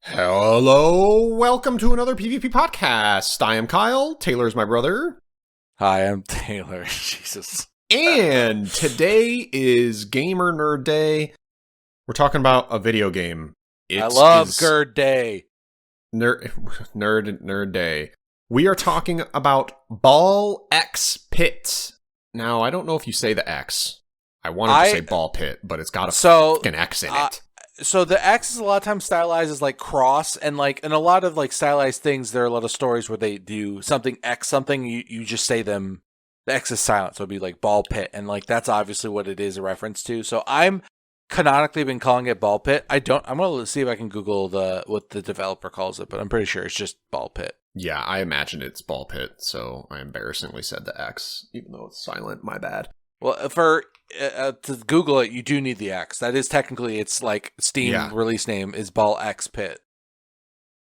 Hello, welcome to another PvP podcast. I am Kyle, Taylor's my brother. Hi, I'm Taylor. Jesus. And today is Gamer Nerd Day. We're talking about a video game. I love Gerd Day. Nerd Day. We are talking about Ball X Pit. Now, I don't know if you say the X. I wanted to say Ball Pit, but it's got a fucking X in it. So the X is a lot of times stylized as like cross, and like in a lot of like stylized things, there are a lot of stories where they do something X something, you just say them, the X is silent, so it'd be like Ball Pit, and like that's obviously what it is a reference to. So I'm canonically been calling it Ball Pit. I'm gonna see if I can Google what the developer calls it, but I'm pretty sure it's just Ball Pit. Yeah, I imagine it's Ball Pit, so I embarrassingly said the X, even though it's silent, my bad. Well, to Google it, you do need the X. That is technically its like Steam release name is Ball X Pit.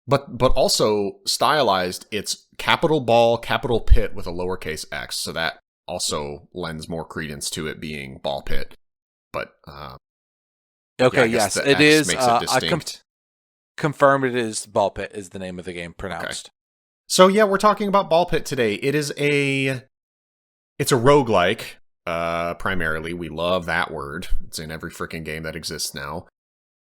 But also stylized, it's capital Ball, capital Pit with a lowercase x, so that also lends more credence to it being Ball Pit. But okay, yes, it X is. Makes it distinct. Confirmed, it is Ball Pit is the name of the game pronounced. Okay. So yeah, we're talking about Ball Pit today. It's a roguelike. Primarily, we love that word. It's in every freaking game that exists now.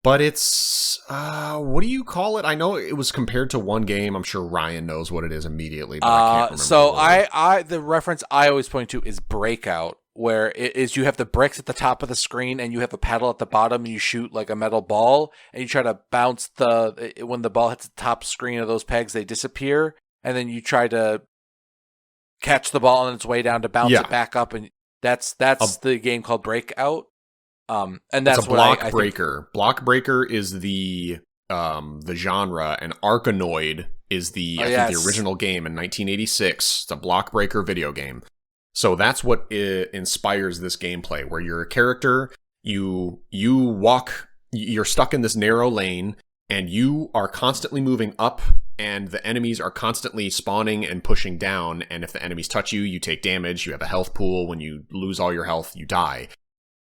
But it's, what do you call it? I know it was compared to one game. I'm sure Ryan knows what it is immediately, but I can't remember. So the reference I always point to is Breakout, where it is you have the bricks at the top of the screen and you have a paddle at the bottom and you shoot like a metal ball and you try to bounce when the ball hits the top screen of those pegs, they disappear. And then you try to catch the ball on its way down to bounce it back up, and that's the game called Breakout. And that's a block breaker. Block breaker is the genre, and Arkanoid is the the original game in 1986. It's a block breaker video game. So that's what inspires this gameplay, where you're a character, you walk, you're stuck in this narrow lane, and you are constantly moving up, and the enemies are constantly spawning and pushing down, and if the enemies touch you, you take damage, you have a health pool, when you lose all your health, you die.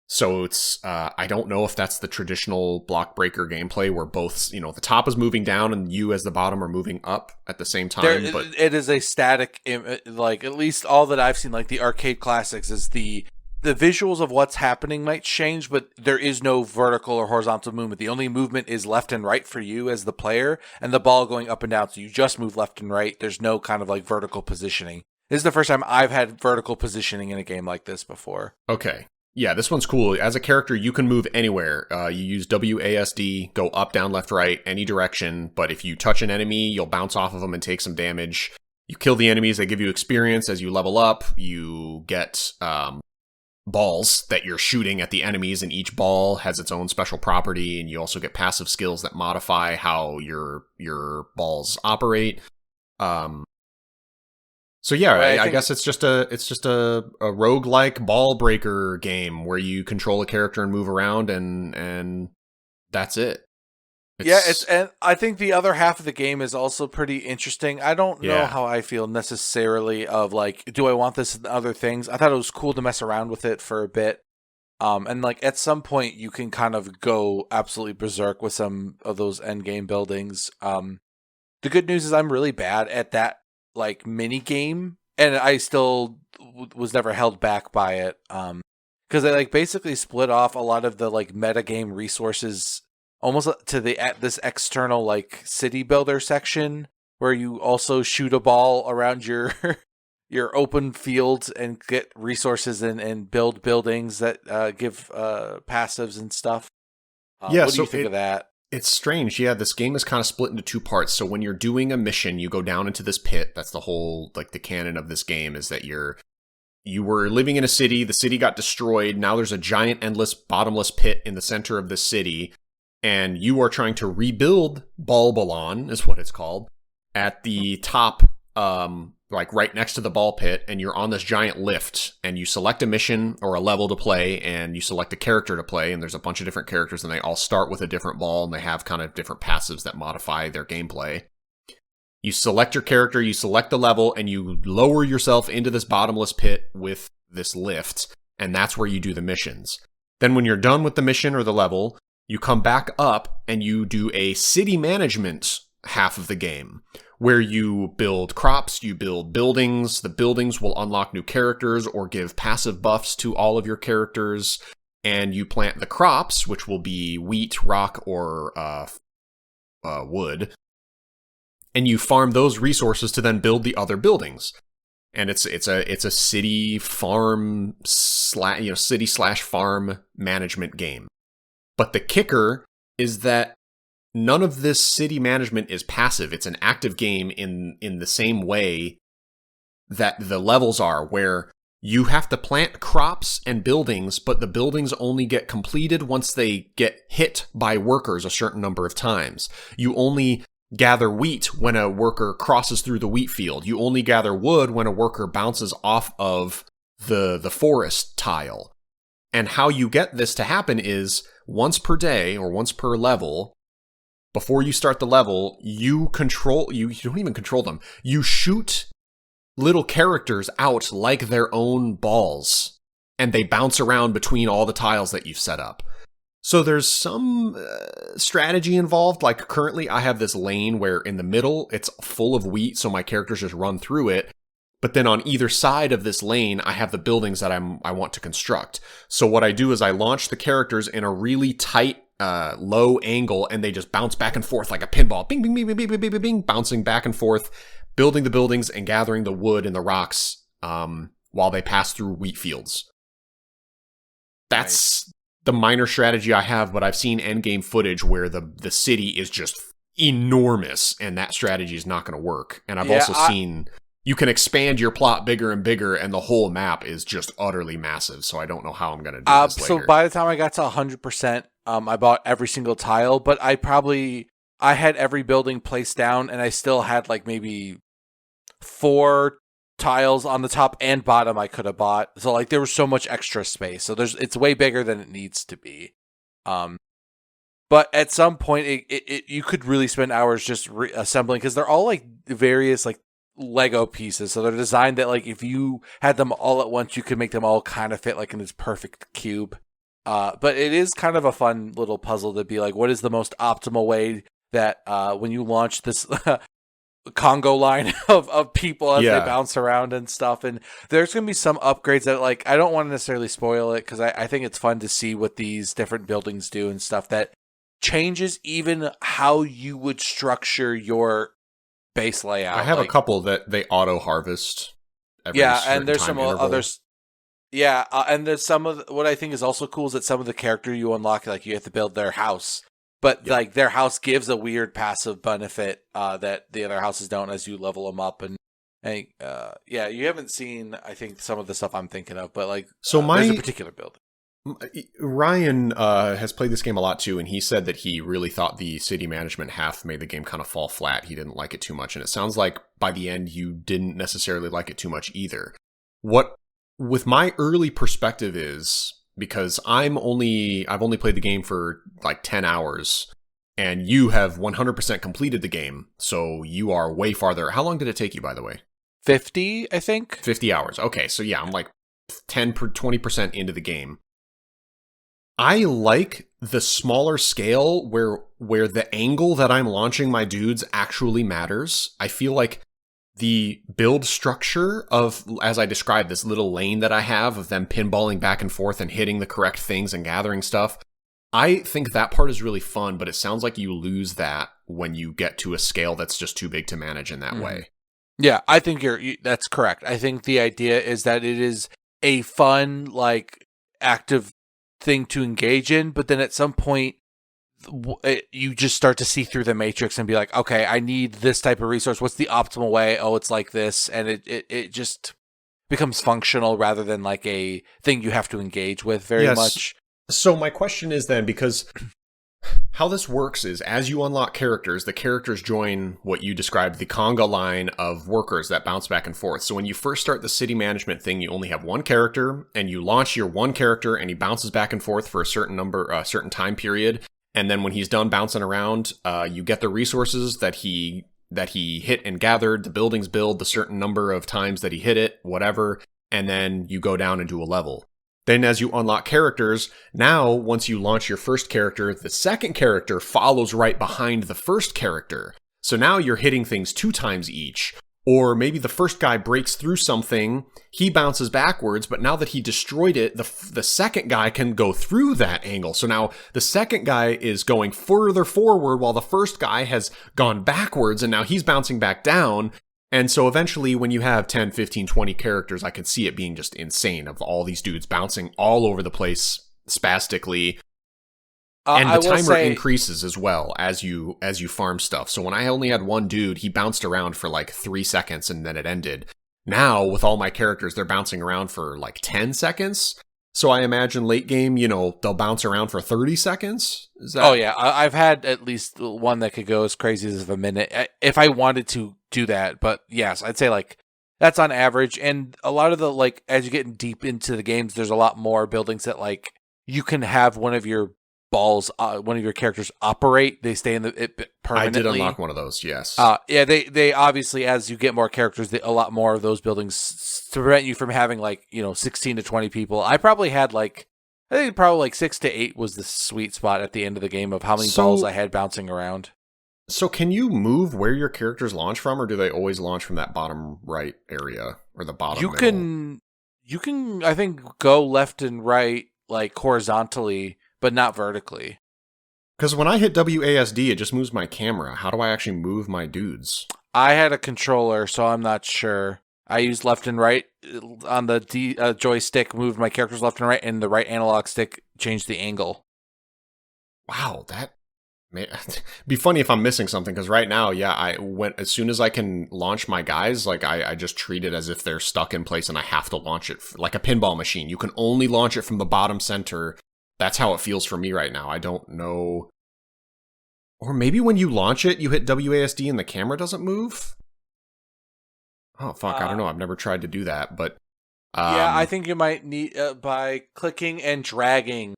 So it's, I don't know if that's the traditional block breaker gameplay, where both, the top is moving down and you as the bottom are moving up at the same time. But it is a static, like, at least all that I've seen, like the arcade classics, is the visuals of what's happening might change, but there is no vertical or horizontal movement. The only movement is left and right for you as the player, and the ball going up and down. So you just move left and right. There's no kind of like vertical positioning. This is the first time I've had vertical positioning in a game like this before. Okay. Yeah, this one's cool. As a character, you can move anywhere. You use WASD, go up, down, left, right, any direction. But if you touch an enemy, you'll bounce off of them and take some damage. You kill the enemies, they give you experience. As you level up, you get balls that you're shooting at the enemies, and each ball has its own special property, and you also get passive skills that modify how your balls operate. So yeah, right, I guess it's just a roguelike ball breaker game where you control a character and move around, and that's it. And I think the other half of the game is also pretty interesting. I don't know how I feel necessarily of like, do I want this and other things? I thought it was cool to mess around with it for a bit. And like at some point you can kind of go absolutely berserk with some of those end game buildings. The good news is I'm really bad at that like mini game, and I still was never held back by it. Because they like basically split off a lot of the like meta game resources almost to this external like city builder section, where you also shoot a ball around your your open fields and get resources and build buildings that give passives and stuff. What do you think of that? It's strange. Yeah, this game is kind of split into two parts. So when you're doing a mission, you go down into this pit. That's the whole, like, the canon of this game is that you were living in a city. The city got destroyed. Now there's a giant, endless, bottomless pit in the center of the city. And you are trying to rebuild Balbalon, is what it's called, at the top, like right next to the ball pit, and you're on this giant lift, and you select a mission or a level to play, and you select a character to play, and there's a bunch of different characters, and they all start with a different ball, and they have kind of different passives that modify their gameplay. You select your character, you select the level, and you lower yourself into this bottomless pit with this lift, and that's where you do the missions. Then when you're done with the mission or the level, You come back up and you do a city management half of the game, where you build crops, you build buildings. The buildings will unlock new characters or give passive buffs to all of your characters. And you plant the crops, which will be wheat, rock, or wood. And you farm those resources to then build the other buildings. And it's a city farm city / farm management game. But the kicker is that none of this city management is passive. It's an active game in the same way that the levels are, where you have to plant crops and buildings, but the buildings only get completed once they get hit by workers a certain number of times. You only gather wheat when a worker crosses through the wheat field. You only gather wood when a worker bounces off of the forest tile. And how you get this to happen is once per day or once per level, before you start the level, you don't even control them. You shoot little characters out like their own balls, and they bounce around between all the tiles that you've set up. So there's some strategy involved. Like currently I have this lane where in the middle it's full of wheat, so my characters just run through it. But then on either side of this lane, I have the buildings that I want to construct. So what I do is I launch the characters in a really tight, low angle, and they just bounce back and forth like a pinball. Bing, bing, bing, bing, bing, bing, bing, bing, bouncing back and forth, building the buildings and gathering the wood and the rocks while they pass through wheat fields. That's the minor strategy I have, but I've seen endgame footage where the city is just enormous, and that strategy is not going to work. And I've also seen you can expand your plot bigger and bigger, and the whole map is just utterly massive. So I don't know how I'm going to do this later. So by the time I got to 100%, I bought every single tile, but I had every building placed down, and I still had like maybe 4 tiles on the top and bottom I could have bought. So like there was so much extra space. So it's way bigger than it needs to be. But at some point, you could really spend hours just assembling, because they're all like various like Lego pieces. So they're designed that like if you had them all at once, you could make them all kind of fit like in this perfect cube. But it is kind of a fun little puzzle to be like, what is the most optimal way that when you launch this Congo line of people as they bounce around and stuff. And there's going to be some upgrades that like, I don't want to necessarily spoil it, because I think it's fun to see what these different buildings do and stuff that changes even how you would structure your base layout. I have a couple that they auto harvest. And there's some others. Yeah, and there's some of what I think is also cool is that some of the character you unlock, like you have to build their house, but like their house gives a weird passive benefit that the other houses don't as you level them up. And you haven't seen, I think, some of the stuff I'm thinking of, but like there's a particular build. Ryan has played this game a lot too, and he said that he really thought the city management half made the game kind of fall flat. He didn't like it too much, and it sounds like by the end you didn't necessarily like it too much either. What with my early perspective is, because I've only played the game for like 10 hours, and you have 100% completed the game, so you are way farther. How long did it take you, by the way? 50, I think. 50 hours. Okay, so yeah, I'm like 20% into the game. I like the smaller scale where the angle that I'm launching my dudes actually matters. I feel like the build structure of, as I described, this little lane that I have of them pinballing back and forth and hitting the correct things and gathering stuff, I think that part is really fun, but it sounds like you lose that when you get to a scale that's just too big to manage in that way. Yeah, I think that's correct. I think the idea is that it is a fun, like, active thing to engage in, but then at some point you just start to see through the matrix and be like, okay, I need this type of resource. What's the optimal way? Oh, it's like this. And it just becomes functional rather than like a thing you have to engage with very much. So my question is then, because how this works is as you unlock characters, the characters join what you described, the conga line of workers that bounce back and forth. So when you first start the city management thing, you only have one character, and you launch your one character and he bounces back and forth for a certain time period. And then when he's done bouncing around, you get the resources that he hit and gathered, the buildings build the certain number of times that he hit it, whatever, and then you go down and do a level. Then as you unlock characters, now once you launch your first character, the second character follows right behind the first character. So now you're hitting things 2 times each. Or maybe the first guy breaks through something, he bounces backwards, but now that he destroyed it, the second guy can go through that angle. So now the second guy is going further forward while the first guy has gone backwards, and now he's bouncing back down. And so eventually when you have 10, 15, 20 characters, I can see it being just insane of all these dudes bouncing all over the place spastically. And the timer increases as well as you farm stuff. So when I only had one dude, he bounced around for like 3 seconds and then it ended. Now, with all my characters, they're bouncing around for like 10 seconds. So I imagine late game, they'll bounce around for 30 seconds. Is that? Oh, yeah. I've had at least one that could go as crazy as a minute if I wanted to do that. But yes, I'd say like that's on average. And a lot of the, like, as you get deep into the games, there's a lot more buildings that like you can have one of your characters operate. They stay in it permanently. I did unlock one of those, yes. Yeah, they obviously, as you get more characters, a lot more of those buildings to prevent you from having 16 to 20 people. I think probably 6 to 8 was the sweet spot at the end of the game of how many balls I had bouncing around. So can you move where your characters launch from, or do they always launch from that bottom right area or the bottom middle? You can I think go left and right like horizontally, but not vertically. Because when I hit WASD, it just moves my camera. How do I actually move my dudes? I had a controller, so I'm not sure. I used left and right on the joystick, moved my characters left and right, and the right analog stick changed the angle. Wow, that may be funny if I'm missing something, because right now, I went as soon as I can launch my guys, like I just treat it as if they're stuck in place and I have to launch it like a pinball machine. You can only launch it from the bottom center. That's how it feels for me right now. I don't know. Or maybe when you launch it, you hit WASD and the camera doesn't move? Oh, fuck. I don't know. I've never tried to do that, but... yeah, I think you might need... by clicking and dragging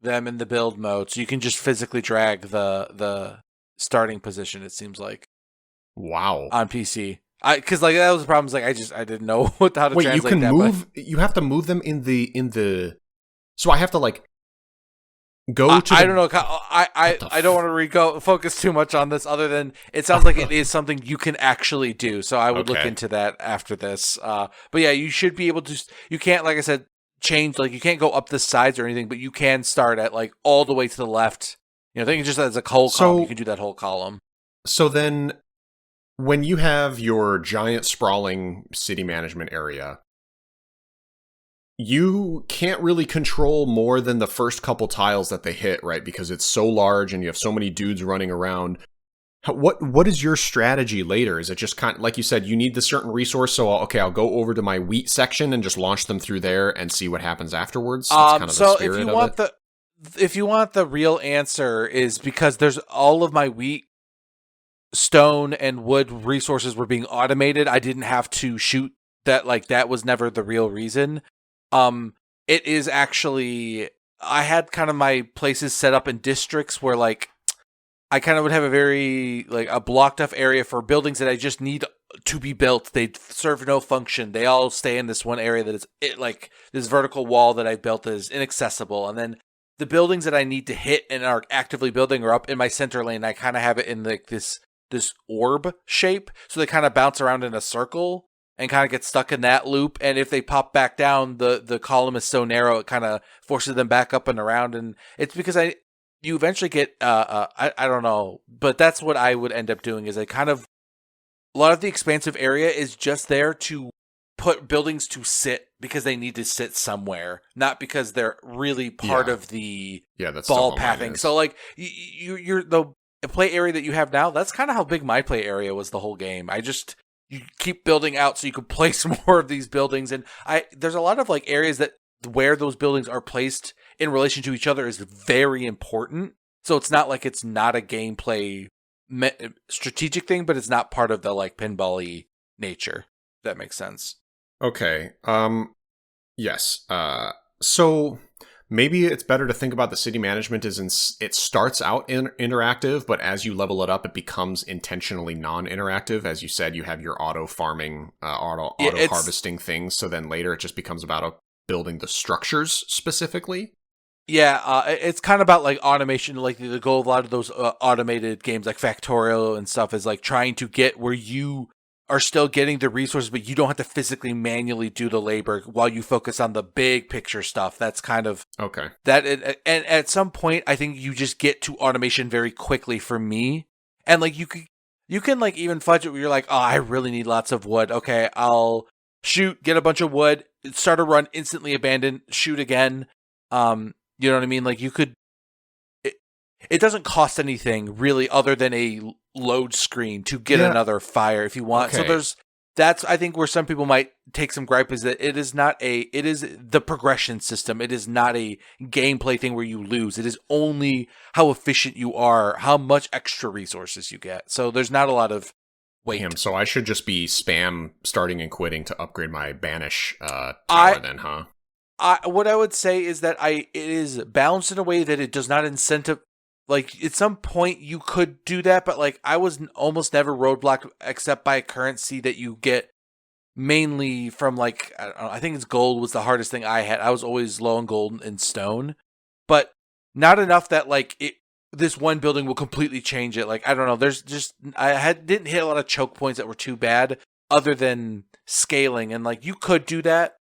them in the build mode, so you can just physically drag the starting position, it seems like. Wow. On PC. Because that was the problem. I didn't know how to translate that. Wait, you can move... You have to move them in the... So I have to go to. I don't know. I don't want to focus too much on this. Other than it sounds like it is something you can actually do. So I would look into that after this. But yeah, you should be able to. You can't, like I said, change. You can't go up the sides or anything, but you can start at all the way to the left. I think just as a whole column, you can do that whole column. So then, when you have your giant sprawling city management area, you can't really control more than the first couple tiles that they hit, right? Because it's so large and you have so many dudes running around. What is your strategy later? Is it just kind of, like you said, you need the certain resource, so I'll go over to my wheat section and just launch them through there and see what happens afterwards? That's kind of the spirit of it. If you want the real answer, is because there's all of my wheat, stone, and wood resources were being automated. I didn't have to shoot that. That was never the real reason. It is actually, I had kind of my places set up in districts where I kind of would have a very a blocked off area for buildings that I just need to be built. They serve no function. They all stay in this one area that is this vertical wall that I built that is inaccessible. And then the buildings that I need to hit and are actively building are up in my center lane. I kind of have it in this orb shape. So they kind of bounce around in a circle and kind of get stuck in that loop. And if they pop back down, the column is so narrow, it kind of forces them back up and around. And it's because you eventually get, I don't know, but that's what I would end up doing is a lot of the expansive area is just there to put buildings to sit because they need to sit somewhere, not because they're really part of the ball pathing. So you're the play area that you have now, that's kind of how big my play area was the whole game. You keep building out so you can place more of these buildings. And there's a lot of areas that where those buildings are placed in relation to each other is very important. So it's not it's not a gameplay strategic thing, but it's not part of the pinball-y nature. If that makes sense. Okay. Yes. So maybe it's better to think about the city management as it starts out interactive, but as you level it up, it becomes intentionally non-interactive. As you said, you have your auto farming, auto harvesting things. So then later it just becomes about building the structures specifically. Yeah, it's kind of about like automation. Like the goal of a lot of those automated games like Factorial and stuff is like trying to get where you are still getting the resources, but you don't have to physically manually do the labor while you focus on the big picture stuff. That's kind of okay. And at some point, I think you just get to automation very quickly for me. And like you can like even fudge it where you're like, oh, I really need lots of wood. Okay, I'll shoot, get a bunch of wood, start a run, instantly abandon, shoot again. You know what I mean? Like you could. It doesn't cost anything really other than a load screen to get another fire if you want. Okay. So that's I think where some people might take some gripe is that it is the progression system. It is not a gameplay thing where you lose. It is only how efficient you are, how much extra resources you get. So there's not a lot of weight. Damn, so I should just be spam starting and quitting to upgrade my banish tower then, huh? What I would say is that it is balanced in a way that it does not incentive. Like, at some point, you could do that, but, like, I was almost never roadblocked except by a currency that you get mainly from, like, I don't know, I think it's gold was the hardest thing I had. I was always low on gold and stone, but not enough that, like, this one building will completely change it. Like, I don't know, there's just, didn't hit a lot of choke points that were too bad other than scaling, and, like, you could do that,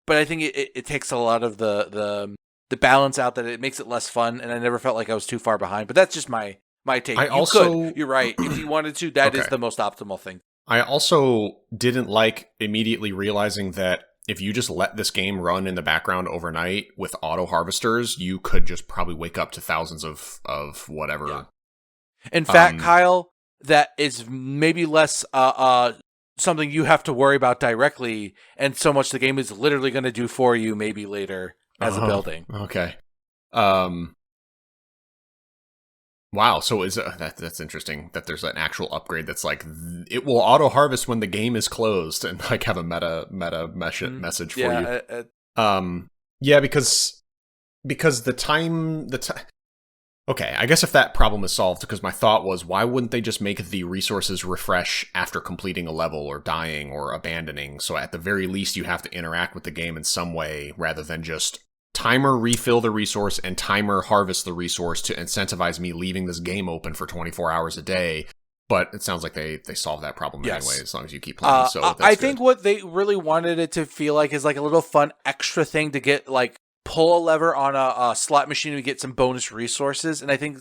but I think it takes a lot of the balance out that it makes it less fun, and I never felt like I was too far behind. But that's just my take. You're right. If you wanted to, that is the most optimal thing. I also didn't like immediately realizing that if you just let this game run in the background overnight with auto harvesters, you could just probably wake up to thousands of whatever. Yeah. In fact, Kyle, that is maybe less something you have to worry about directly, and so much the game is literally going to do for you maybe later. As a building. Okay. Wow. So is that's interesting that there's an actual upgrade that's like it will auto harvest when the game is closed and like have a meta message for you. Yeah, because the time. Okay, I guess if that problem is solved, because my thought was, why wouldn't they just make the resources refresh after completing a level or dying or abandoning? So at the very least, you have to interact with the game in some way rather than just timer refill the resource and timer harvest the resource to incentivize me leaving this game open for 24 hours a day. But it sounds like they solve that problem anyway, as long as you keep playing. So that's I think what they really wanted it to feel like is like a little fun extra thing to get like pull a lever on a slot machine to get some bonus resources. And I think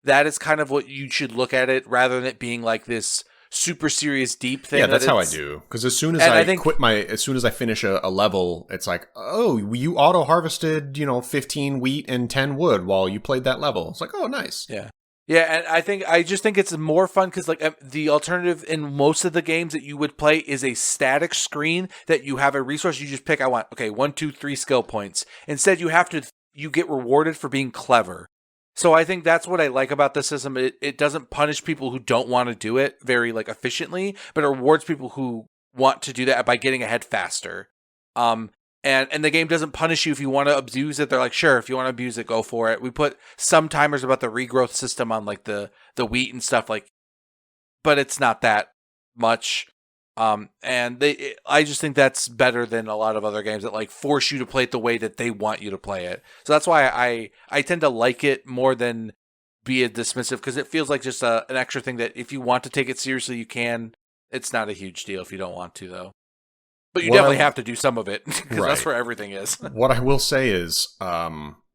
that is kind of what you should look at it rather than it being like this super serious deep thing. Yeah, that's how I do. Because as soon as as soon as I finish a level, it's like, oh, you auto harvested, 15 wheat and 10 wood while you played that level. It's like, oh, nice. Yeah. Yeah, and I just think it's more fun because like the alternative in most of the games that you would play is a static screen that you have a resource you just pick. I want 1, 2, 3 skill points. Instead, you get rewarded for being clever. So I think that's what I like about the system. It doesn't punish people who don't want to do it very like efficiently, but it rewards people who want to do that by getting ahead faster. And the game doesn't punish you if you want to abuse it. They're like, sure, if you want to abuse it, go for it. We put some timers about the regrowth system on like the wheat and stuff, like, but it's not that much. I just think that's better than a lot of other games that like force you to play it the way that they want you to play it. So that's why I tend to like it more than be a dismissive, because it feels like just an extra thing that if you want to take it seriously, you can. It's not a huge deal if you don't want to, though. But you definitely have to do some of it, because that's where everything is. What I will say is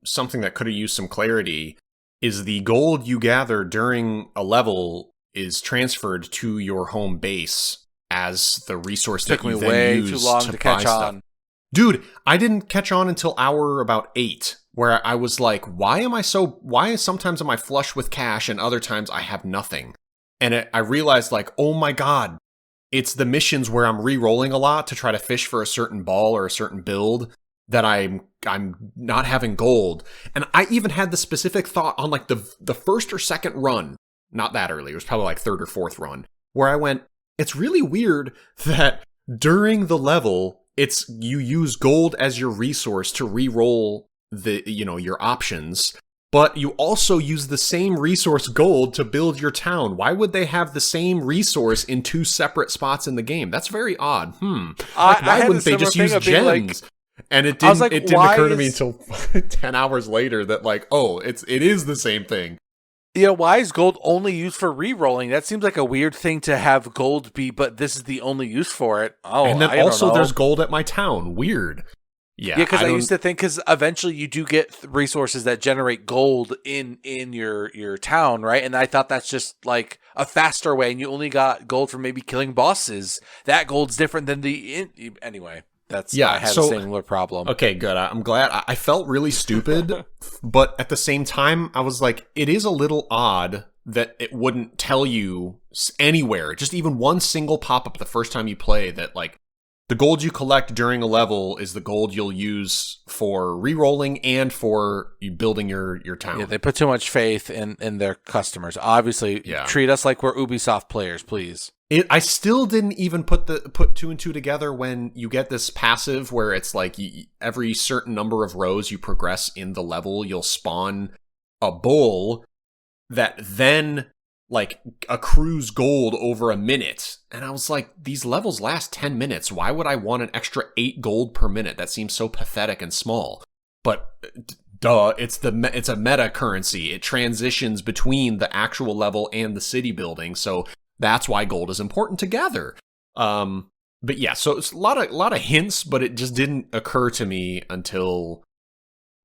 something that could have used some clarity is the gold you gather during a level is transferred to your home base as the resource that you then use too long to catch on. Dude, I didn't catch on until hour about 8, where I was like, why sometimes am I flush with cash and other times I have nothing? And I realized like, oh my god, it's the missions where I'm re-rolling a lot to try to fish for a certain ball or a certain build that I'm not having gold. And I even had the specific thought on like the first or second run, not that early, it was probably like third or fourth run, where I went, it's really weird that during the level, you use gold as your resource to re-roll your options, but you also use the same resource gold to build your town. Why would they have the same resource in 2 separate spots in the game? That's very odd. Why wouldn't they just use gems? And it I was didn't like, it didn't why occur to me is until 10 hours later that like, oh, it is the same thing. yeah, why is gold only used for re-rolling? That seems like a weird thing to have gold be, but this is the only use for it. Oh, And then I don't also know. there's gold at my town. Weird. Yeah, Yeah, because I used to think because eventually you do get resources that generate gold in your town, right? And I thought that's just like a faster way, and you only got gold from maybe killing bosses. That gold's different than anyway. That's I had a similar problem. Okay, good. I'm glad. I felt really stupid, but at the same time, I was like, it is a little odd that it wouldn't tell you anywhere, just even one single pop-up the first time you play that, like, the gold you collect during a level is the gold you'll use for re-rolling and for you building your town. Yeah, they put too much faith in their customers. Obviously, treat us like we're Ubisoft players, please. I still didn't even put two and two together when you get this passive where it's like every certain number of rows you progress in the level, you'll spawn a bull that then like accrues gold over a minute. And I was like, these levels last 10 minutes. Why would I want an extra 8 gold per minute? That seems so pathetic and small. But duh, it's a meta currency. It transitions between the actual level and the city building. So that's why gold is important to gather. But yeah, so it's a lot of hints, but it just didn't occur to me until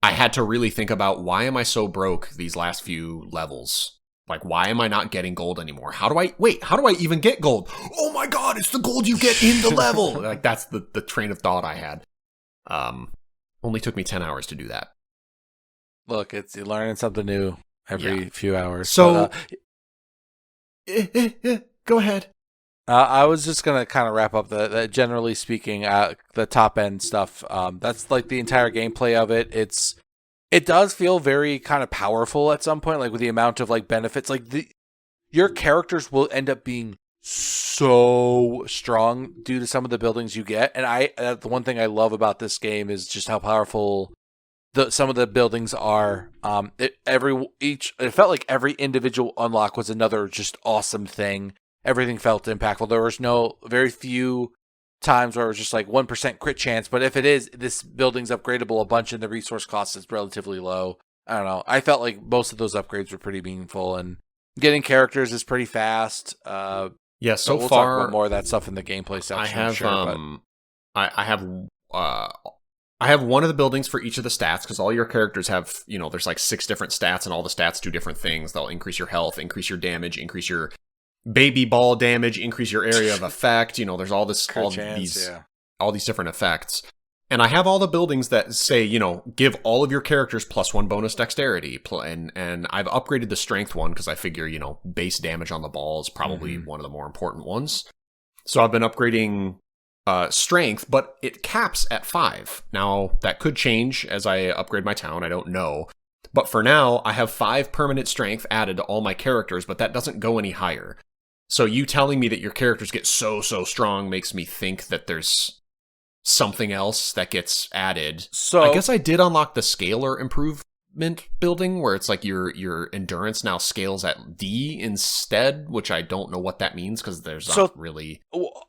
I had to really think about, why am I so broke these last few levels? Like, why am I not getting gold anymore? How do I even get gold? Oh my god, it's the gold you get in the level! Like, that's the train of thought I had. Only took me 10 hours to do that. Look, you're learning something new every few hours. So, go ahead. I was just going to kind of wrap up the generally speaking, the top end stuff. That's like the entire gameplay of it. It does feel very kind of powerful at some point, like with the amount of like benefits. Like your characters will end up being so strong due to some of the buildings you get. And the one thing I love about this game is just how powerful some of the buildings are. It felt like every individual unlock was another just awesome thing. Everything felt impactful. There was very few times where it was just like 1% crit chance, but if it is, this building's upgradable a bunch and the resource cost is relatively low. I don't know. I felt like most of those upgrades were pretty meaningful, and getting characters is pretty fast. So we'll far talk about more of that stuff in the gameplay section. I have one of the buildings for each of the stats, because all your characters have, there's like 6 different stats, and all the stats do different things. They'll increase your health, increase your damage, increase your baby ball damage, increase your area of effect. There's all these different effects. And I have all the buildings that say, give all of your characters +1 bonus dexterity. And I've upgraded the strength one because I figure, base damage on the ball is probably one of the more important ones. So I've been upgrading strength, but it caps at 5. Now, that could change as I upgrade my town. I don't know. But for now, I have 5 permanent strength added to all my characters, but that doesn't go any higher. So you telling me that your characters get so strong makes me think that there's something else that gets added. So I guess I did unlock the scalar improvement building, where it's like your endurance now scales at D instead, which I don't know what that means, because there's not really.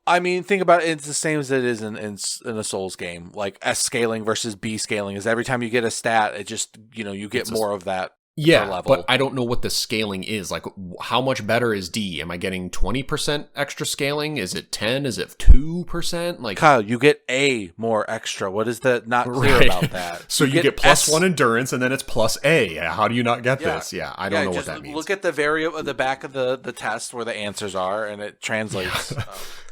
I mean, think about it. It's the same as it is in a Souls game. Like S scaling versus B scaling is every time you get a stat, it just you get more of that. Yeah, but I don't know what the scaling is. Like, how much better is D? Am I getting 20% extra scaling? Is it 10? Is it 2%? Like, Kyle, you get A more extra. What is that? Not clear about that. So you get +1 endurance, and then it's +A. How do you not get this? Yeah, I don't know what that means. Look at the variable at the back of the test where the answers are, and it translates.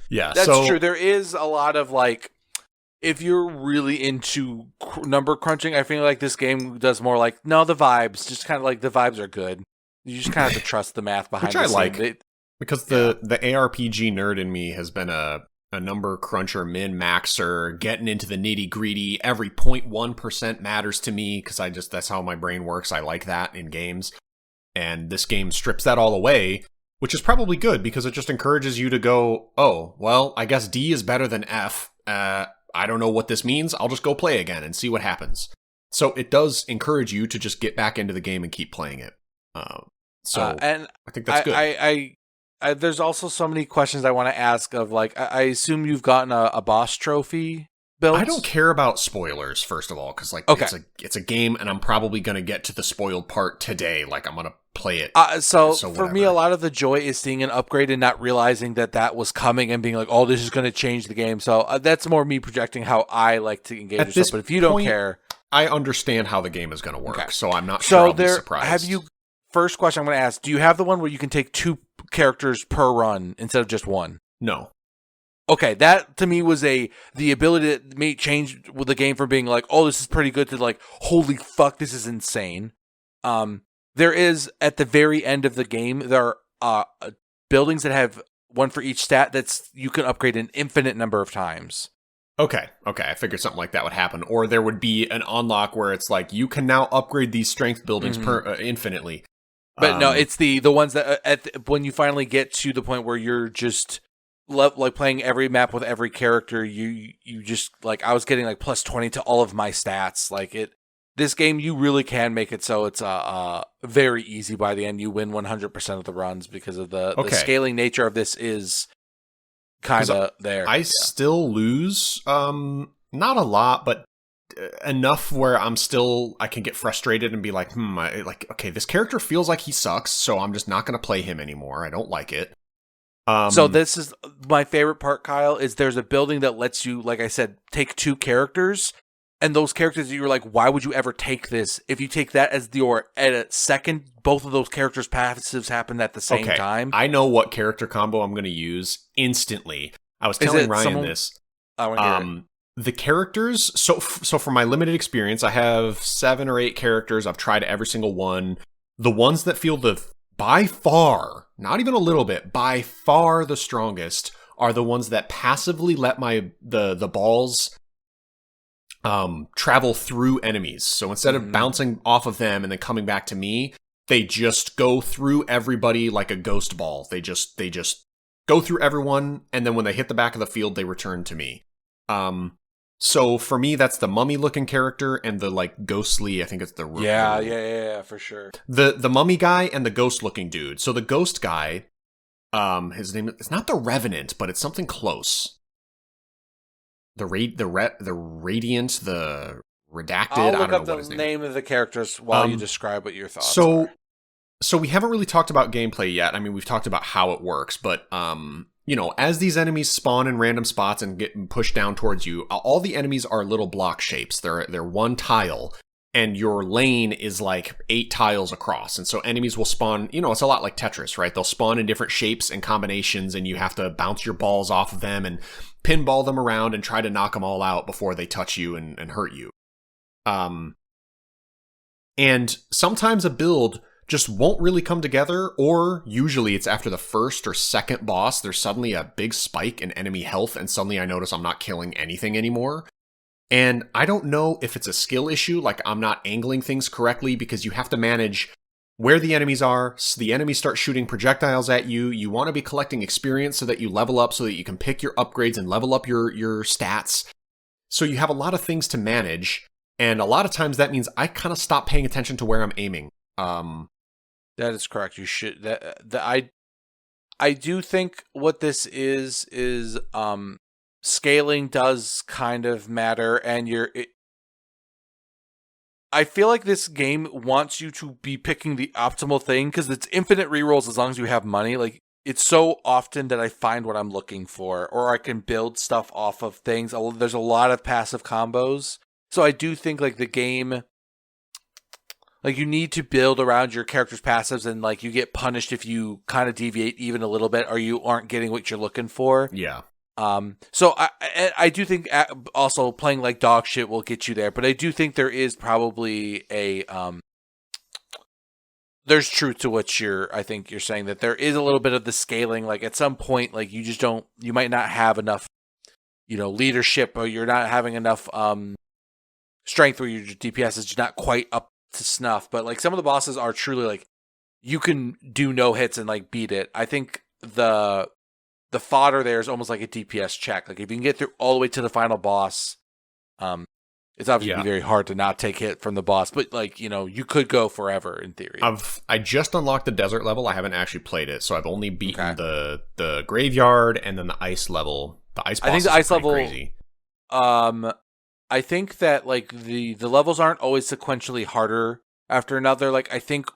Yeah, that's true. There is a lot of like, if you're really into number crunching, I feel like this game does more like, no, the vibes, just kind of like the vibes are good. You just kind of have to trust the math behind it. Which I like, because the ARPG nerd in me has been a number cruncher, min-maxer, getting into the nitty-gritty. Every 0.1% matters to me, because that's how my brain works. I like that in games. And this game strips that all away, which is probably good, because it just encourages you to go, oh, well, I guess D is better than F. I don't know what this means. I'll just go play again and see what happens. So it does encourage you to just get back into the game and keep playing it. And I think that's good. There's also so many questions I want to ask of, like, I assume you've gotten a boss trophy builds? I don't care about spoilers, first of all, because like it's a game, and I'm probably gonna get to the spoiled part today. Like I'm gonna play it. So for me, a lot of the joy is seeing an upgrade and not realizing that was coming and being like, "Oh, this is going to change the game." So that's more me projecting how I like to engage with stuff. But if you don't care, I understand how the game is going to work, so I'm not sure I'll be surprised. Have you? First question I'm going to ask: do you have the one where you can take 2 characters per run instead of just 1? No. Okay, that to me was the ability to make change with the game from being like, "Oh, this is pretty good," to like, "Holy fuck, this is insane." There is, at the very end of the game, there are buildings that have one for each stat that's you can upgrade an infinite number of times. Okay. I figured something like that would happen. Or there would be an unlock where it's like, you can now upgrade these strength buildings infinitely. But no, it's the ones that, when you finally get to the point where you're just like playing every map with every character, you just, like, I was getting like plus 20 to all of my stats. Like, this game, you really can make it so it's very easy by the end. You win 100% of the runs because of the scaling nature of this is kind of there. I still lose, not a lot, but enough where I can get frustrated and be like, okay, this character feels like he sucks, so I'm just not going to play him anymore. I don't like it. So this is my favorite part, Kyle, is there's a building that lets you, like I said, take 2 characters. And those characters, you're like, why would you ever take this? If you take that as at a second, both of those characters' passives happen at the same time. I know what character combo I'm going to use instantly. I was telling Ryan this. I want to hear it. The characters, so for my limited experience, I have 7 or 8 characters. I've tried every single one. The ones that feel by far, not even a little bit, by far the strongest are the ones that passively let the balls travel through enemies. So instead of bouncing off of them and then coming back to me, they just go through everybody like a ghost ball. They just go through everyone, and then when they hit the back of the field, they return to me. So for me, that's the mummy looking character and the like ghostly, I think it's the yeah, for sure. The mummy guy and the ghost looking dude. So the ghost guy, his name, it's not the Revenant, but it's something close. The Radiant, the Redacted. I'll look up the name of the characters while you describe what your thoughts are. So we haven't really talked about gameplay yet. I mean, we've talked about how it works, but as these enemies spawn in random spots and get pushed down towards you, all the enemies are little block shapes. They're one tile, and your lane is like 8 tiles across. And so enemies will spawn, it's a lot like Tetris, right? They'll spawn in different shapes and combinations, and you have to bounce your balls off of them and pinball them around and try to knock them all out before they touch you and hurt you. And sometimes a build just won't really come together, or usually it's after the first or second boss, there's suddenly a big spike in enemy health, and suddenly I notice I'm not killing anything anymore. And I don't know if it's a skill issue, like I'm not angling things correctly, because you have to manage where the enemies are. So the enemies start shooting projectiles at you. You want to be collecting experience so that you level up, so that you can pick your upgrades and level up your stats. So you have a lot of things to manage, and a lot of times that means I kind of stop paying attention to where I'm aiming. That is correct. You should. I do think what this is scaling does kind of matter, and I feel like this game wants you to be picking the optimal thing, because it's infinite rerolls as long as you have money. Like, it's so often that I find what I'm looking for, or I can build stuff off of things. There's a lot of passive combos. So I do think, like, the game, like, you need to build around your character's passives, and, like, you get punished if you kind of deviate even a little bit, or you aren't getting what you're looking for. Yeah. So I do think also playing like dog shit will get you there, but I do think there is probably there's truth to what I think you're saying, that there is a little bit of the scaling. Like, at some point, like, you might not have enough, leadership, or you're not having enough, strength, where your DPS is just not quite up to snuff. But, like, some of the bosses are truly, like, you can do no hits and, like, beat it. I think the fodder there is almost like a DPS check. Like, if you can get through all the way to the final boss, it's obviously very hard to not take hit from the boss, but, like, you could go forever in theory. I just unlocked the desert level. I haven't actually played it, so I've only beaten the graveyard and then the ice level. The ice boss, I think the ice level, crazy. I think that like the levels aren't always sequentially harder after another. Like I think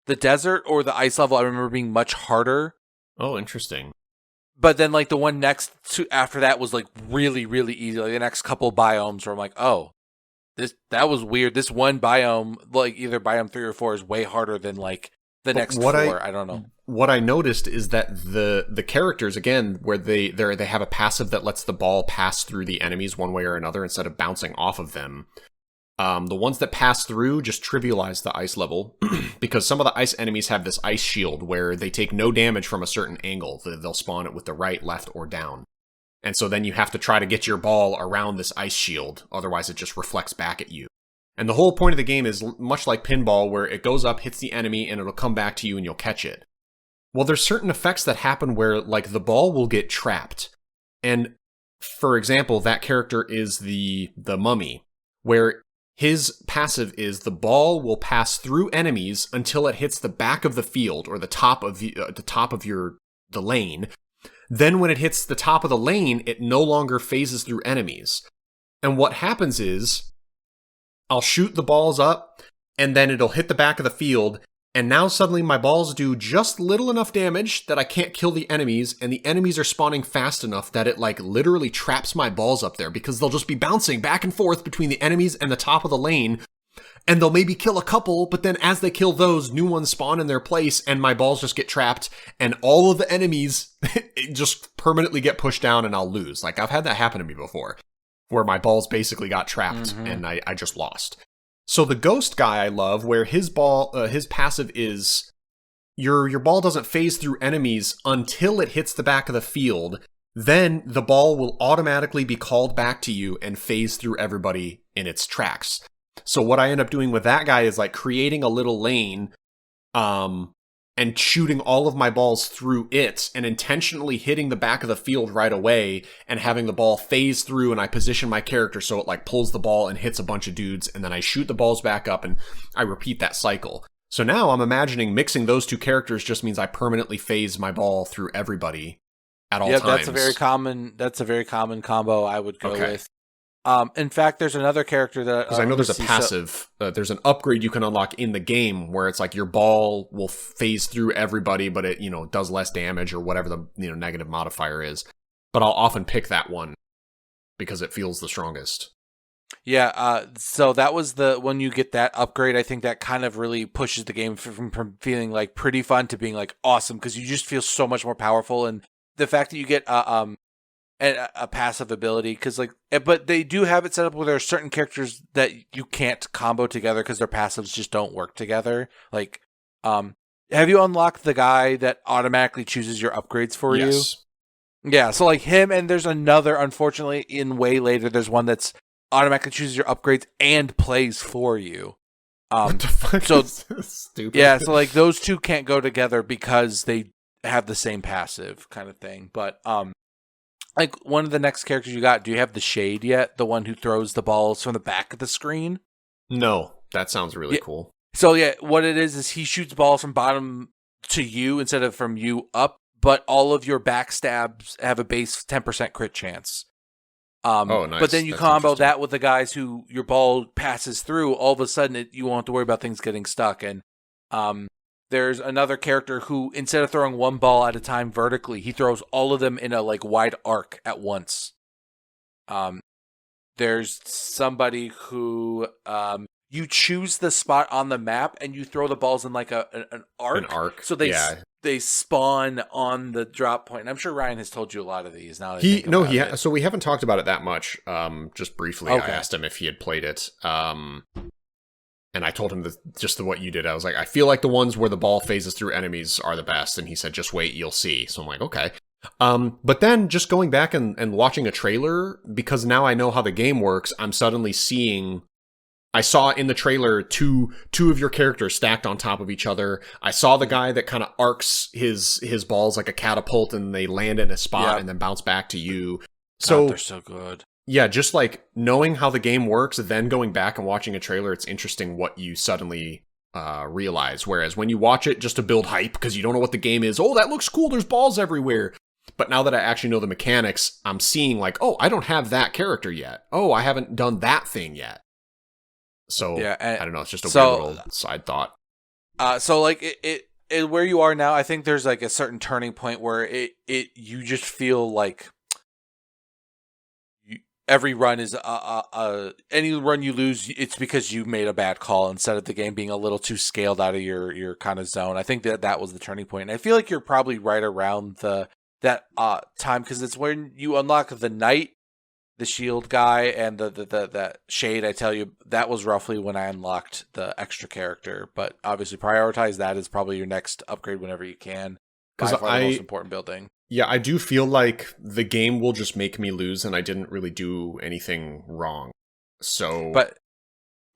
the desert or the ice level I remember being much harder. Oh, interesting. But then like the one next to after that was like really, really easy. Like the next couple biomes where I'm like, oh, that was weird. This one biome, like either biome 3 or 4, is way harder than like the next 4. I don't know. What I noticed is that the characters, again, where they have a passive that lets the ball pass through the enemies one way or another instead of bouncing off of them. The ones that pass through just trivialize the ice level because some of the ice enemies have this ice shield where they take no damage from a certain angle. They'll spawn it with the right, left, or down. And so then you have to try to get your ball around this ice shield, otherwise it just reflects back at you. And the whole point of the game is much like pinball, where it goes up, hits the enemy, and it'll come back to you and you'll catch it. Well, there's certain effects that happen where, like, the ball will get trapped. And, for example, that character is the mummy, where his passive is the ball will pass through enemies until it hits the back of the field, or the top of the lane. Then when it hits the top of the lane, it no longer phases through enemies. And what happens is, I'll shoot the balls up, and then it'll hit the back of the field, and now suddenly my balls do just little enough damage that I can't kill the enemies, and the enemies are spawning fast enough that it like literally traps my balls up there, because they'll just be bouncing back and forth between the enemies and the top of the lane, and they'll maybe kill a couple, but then as they kill those, new ones spawn in their place, and my balls just get trapped, and all of the enemies just permanently get pushed down, and I'll lose. Like, I've had that happen to me before, where my balls basically got trapped, and I just lost. So the ghost guy I love, where his passive is your ball doesn't phase through enemies until it hits the back of the field. Then the ball will automatically be called back to you and phase through everybody in its tracks. So what I end up doing with that guy is like creating a little lane, and shooting all of my balls through it and intentionally hitting the back of the field right away and having the ball phase through, and I position my character so it like pulls the ball and hits a bunch of dudes, and then I shoot the balls back up and I repeat that cycle. So now I'm imagining mixing those two characters just means I permanently phase my ball through everybody at all times. Yeah, that's a very common combo I would go with. In fact, there's another character that... Because I know there's a passive, there's an upgrade you can unlock in the game where it's like your ball will phase through everybody, but it, does less damage or whatever the, negative modifier is. But I'll often pick that one because it feels the strongest. Yeah, so that was when you get that upgrade, I think that kind of really pushes the game from feeling like pretty fun to being like awesome, because you just feel so much more powerful. And the fact that you get a passive ability, because but they do have it set up where there are certain characters that you can't combo together because their passives just don't work together. Like, have you unlocked the guy that automatically chooses your upgrades for you? Yeah, so like him, and there's another, unfortunately, in way later, there's one that's automatically chooses your upgrades and plays for you. What the fuck is this? Stupid. Yeah, so like those two can't go together because they have the same passive kind of thing. But like one of the next characters you got, do you have the Shade yet? The one who throws the balls from the back of the screen? No, that sounds really cool. So yeah, what it is he shoots balls from bottom to you instead of from you up, but all of your backstabs have a base 10% crit chance. Oh, nice. But then you combo that with the guys who your ball passes through, all of a sudden you won't have to worry about things getting stuck. And there's another character who, instead of throwing one ball at a time vertically, he throws all of them in a wide arc at once. There's somebody who you choose the spot on the map and you throw the balls in like an arc. An arc. So they spawn on the drop point. And I'm sure Ryan has told you a lot of these. Now so we haven't talked about it that much. Just briefly, okay. I asked him if he had played it. And I told him just what you did. I was like, I feel like the ones where the ball phases through enemies are the best. And he said, just wait, you'll see. So I'm like, okay. But then just going back and watching a trailer, because now I know how the game works, I'm suddenly seeing... I saw in the trailer two of your characters stacked on top of each other. I saw the guy that kind of arcs his balls like a catapult and they land in a spot and then bounce back to you. So they're so good. Yeah, just like knowing how the game works, then going back and watching a trailer, it's interesting what you suddenly realize. Whereas when you watch it just to build hype because you don't know what the game is, oh, that looks cool, there's balls everywhere. But now that I actually know the mechanics, I'm seeing like, oh, I don't have that character yet. Oh, I haven't done that thing yet. So yeah, I don't know. It's just a weird little side thought. So like it where you are now, I think there's like a certain turning point where you just feel like every run is any run you lose, it's because you made a bad call instead of the game being a little too scaled out of your kind of zone. I think that was the turning point. And I feel like you're probably right around that time, because it's when you unlock the knight, the shield guy, and the shade. I tell you, that was roughly when I unlocked the extra character. But obviously, prioritize that as probably your next upgrade whenever you can. By far the most important building. Yeah, I do feel like the game will just make me lose, and I didn't really do anything wrong. So, but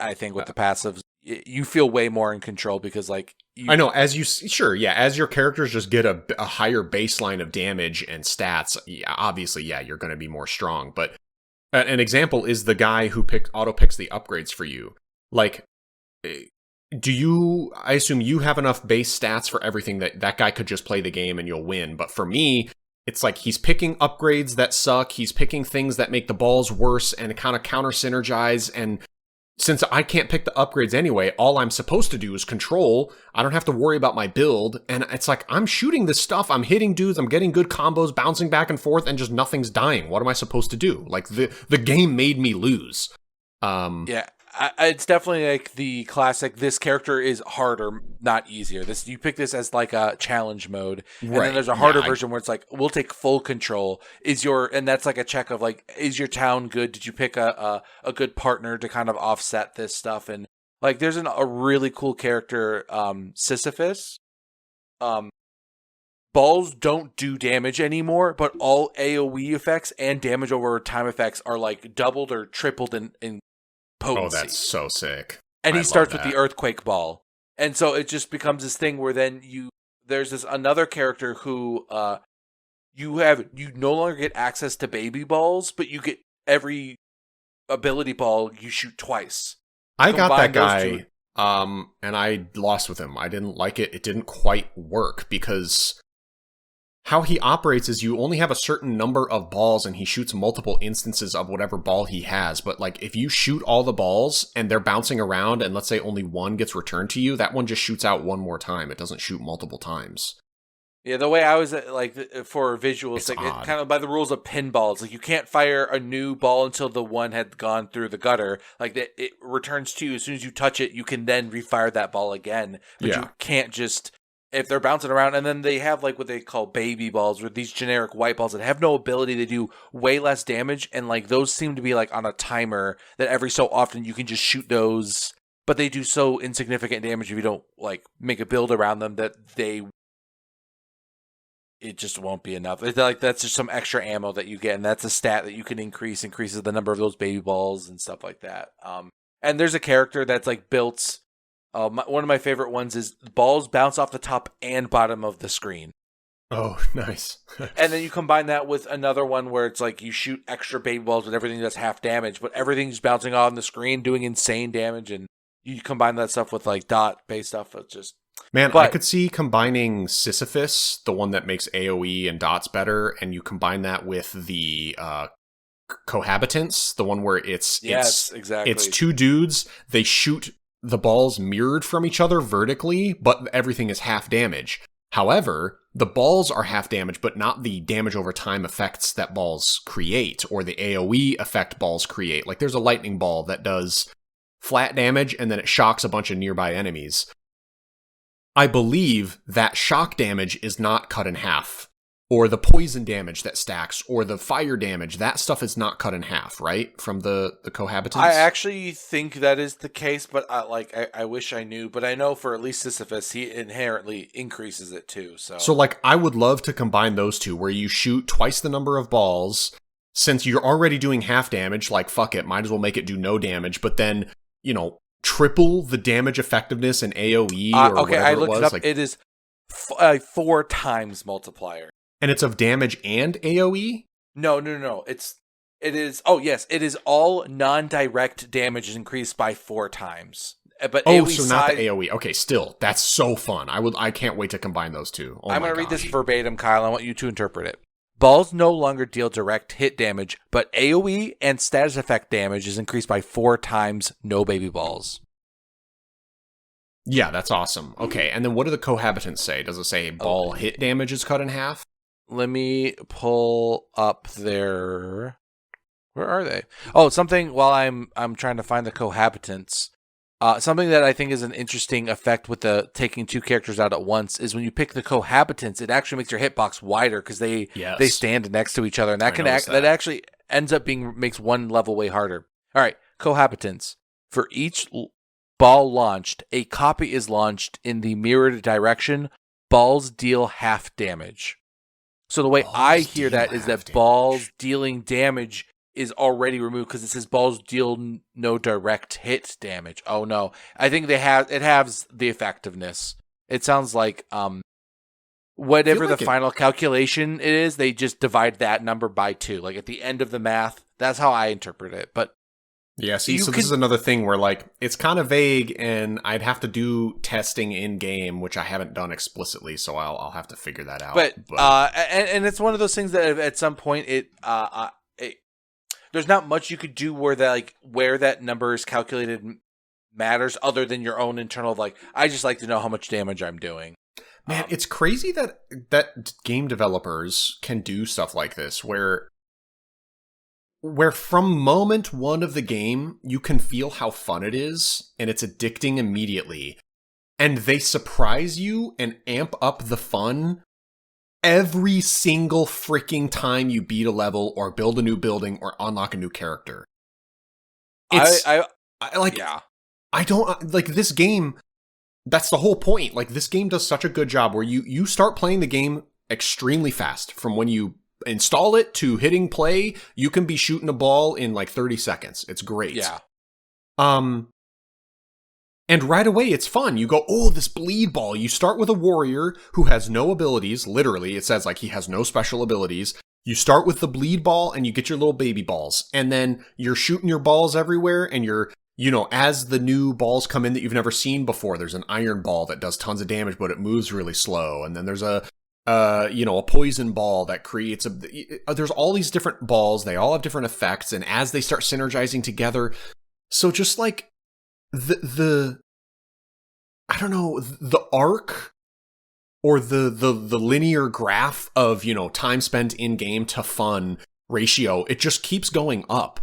I think with the passives, you feel way more in control because, like, I know as your characters just get a higher baseline of damage and stats. Yeah, obviously, yeah, you're going to be more strong. But an example is the guy who auto picks the upgrades for you. Like, I assume you have enough base stats for everything that guy could just play the game and you'll win. But for me, it's like he's picking upgrades that suck. He's picking things that make the balls worse and kind of counter synergize. And since I can't pick the upgrades anyway, all I'm supposed to do is control. I don't have to worry about my build. And it's like, I'm shooting this stuff. I'm hitting dudes. I'm getting good combos, bouncing back and forth, and just nothing's dying. What am I supposed to do? Like, the game made me lose. Yeah. It's definitely like the classic, this character is harder, not easier. You pick this as like a challenge mode. And then there's a harder version where it's like, we'll take full control. And that's like a check of like, is your town good? Did you pick a good partner to kind of offset this stuff? And like, there's a really cool character, Sisyphus. Balls don't do damage anymore, but all AoE effects and damage over time effects are like doubled or tripled in potency. Oh, that's so sick. And he starts with the earthquake ball. And so it just becomes this thing where then there's this another character who you no longer get access to baby balls, but you get every ability ball you shoot twice. I got that guy and I lost with him. I didn't like it. It didn't quite work because how he operates is you only have a certain number of balls and he shoots multiple instances of whatever ball he has. But like if you shoot all the balls and they're bouncing around and let's say only one gets returned to you, that one just shoots out one more time. It doesn't shoot multiple times. Yeah, the way I was like for visuals, like it kind of by the rules of pinballs, like you can't fire a new ball until the one had gone through the gutter. Like it returns to you as soon as you touch it. You can then refire that ball again, but you can't just. If they're bouncing around, and then they have like what they call baby balls, or these generic white balls that have no ability to do way less damage, and like those seem to be like on a timer that every so often you can just shoot those, but they do so insignificant damage if you don't like make a build around them that it just won't be enough. It's like that's just some extra ammo that you get, and that's a stat that you can increases the number of those baby balls and stuff like that. And there's a character that's like built. One of my favorite ones is balls bounce off the top and bottom of the screen. Oh, nice. And then you combine that with another one where it's like you shoot extra baby balls with everything that's half damage, but everything's bouncing on the screen, doing insane damage. And you combine that stuff with like dot-based stuff. It's just... I could see combining Sisyphus, the one that makes AoE and dots better, and you combine that with the cohabitants, the one where it's two dudes, they shoot the balls mirrored from each other vertically, but everything is half damage. However, the balls are half damage, but not the damage over time effects that balls create, or the AoE effect balls create. Like there's a lightning ball that does flat damage, and then it shocks a bunch of nearby enemies. I believe that shock damage is not cut in half, or the poison damage that stacks, or the fire damage, that stuff is not cut in half, right? From the cohabitants? I actually think that is the case, but I wish I knew. But I know for at least Sisyphus, he inherently increases it too. So like, I would love to combine those two, where you shoot twice the number of balls. Since you're already doing half damage, like, fuck it, might as well make it do no damage. But then, triple the damage effectiveness in AoE or whatever I looked it up. Like, it is 4 times multiplier. And it's of damage and AoE? No. It is. Oh, yes. It is all non-direct damage is increased by 4 times. But AoE not the AoE. Okay, still, that's so fun. I can't wait to combine those two. Oh I'm going to read this verbatim, Kyle. I want you to interpret it. Balls no longer deal direct hit damage, but AoE and status effect damage is increased by 4 times. No baby balls. Yeah, that's awesome. Okay, and then what do the cohabitants say? Does it say ball hit damage is cut in half? Let me pull up their... Where are they? Oh, something while I'm trying to find the cohabitants. Something that I think is an interesting effect with the taking 2 characters out at once is when you pick the cohabitants, it actually makes your hitbox wider because they stand next to each other, and that actually ends up makes one level way harder. All right, cohabitants. For each ball launched, a copy is launched in the mirrored direction. Balls deal half damage. So the way I hear that is that balls dealing damage is already removed because it says balls deal no direct hit damage. Oh no, I think it has the effectiveness. It sounds like whatever the final calculation it is, they just divide that number by 2. Like at the end of the math, that's how I interpret it. But yeah, see, so this is another thing where like it's kind of vague, and I'd have to do testing in game, which I haven't done explicitly, so I'll have to figure that out. But and it's one of those things that at some point there's not much you could do where that number is calculated matters other than your own internal I just like to know how much damage I'm doing. Man, it's crazy that game developers can do stuff like this where from moment 1 of the game you can feel how fun it is and it's addicting immediately, and they surprise you and amp up the fun every single freaking time you beat a level or build a new building or unlock a new character. I don't like this game. That's the whole point. Like, this game does such a good job where you start playing the game extremely fast. From when you install it to hitting play, you can be shooting a ball in like 30 seconds. It's great. Yeah. And right away, it's fun. You go, oh, this bleed ball. You start with a warrior who has no abilities. Literally, it says like he has no special abilities. You start with the bleed ball and you get your little baby balls. And then you're shooting your balls everywhere. And as the new balls come in that you've never seen before, there's an iron ball that does tons of damage, but it moves really slow. And then there's a poison ball that creates there's all these different balls. They all have different effects. And as they start synergizing together, so just like, the I don't know, the arc or the linear graph of, time spent in game to fun ratio, it just keeps going up,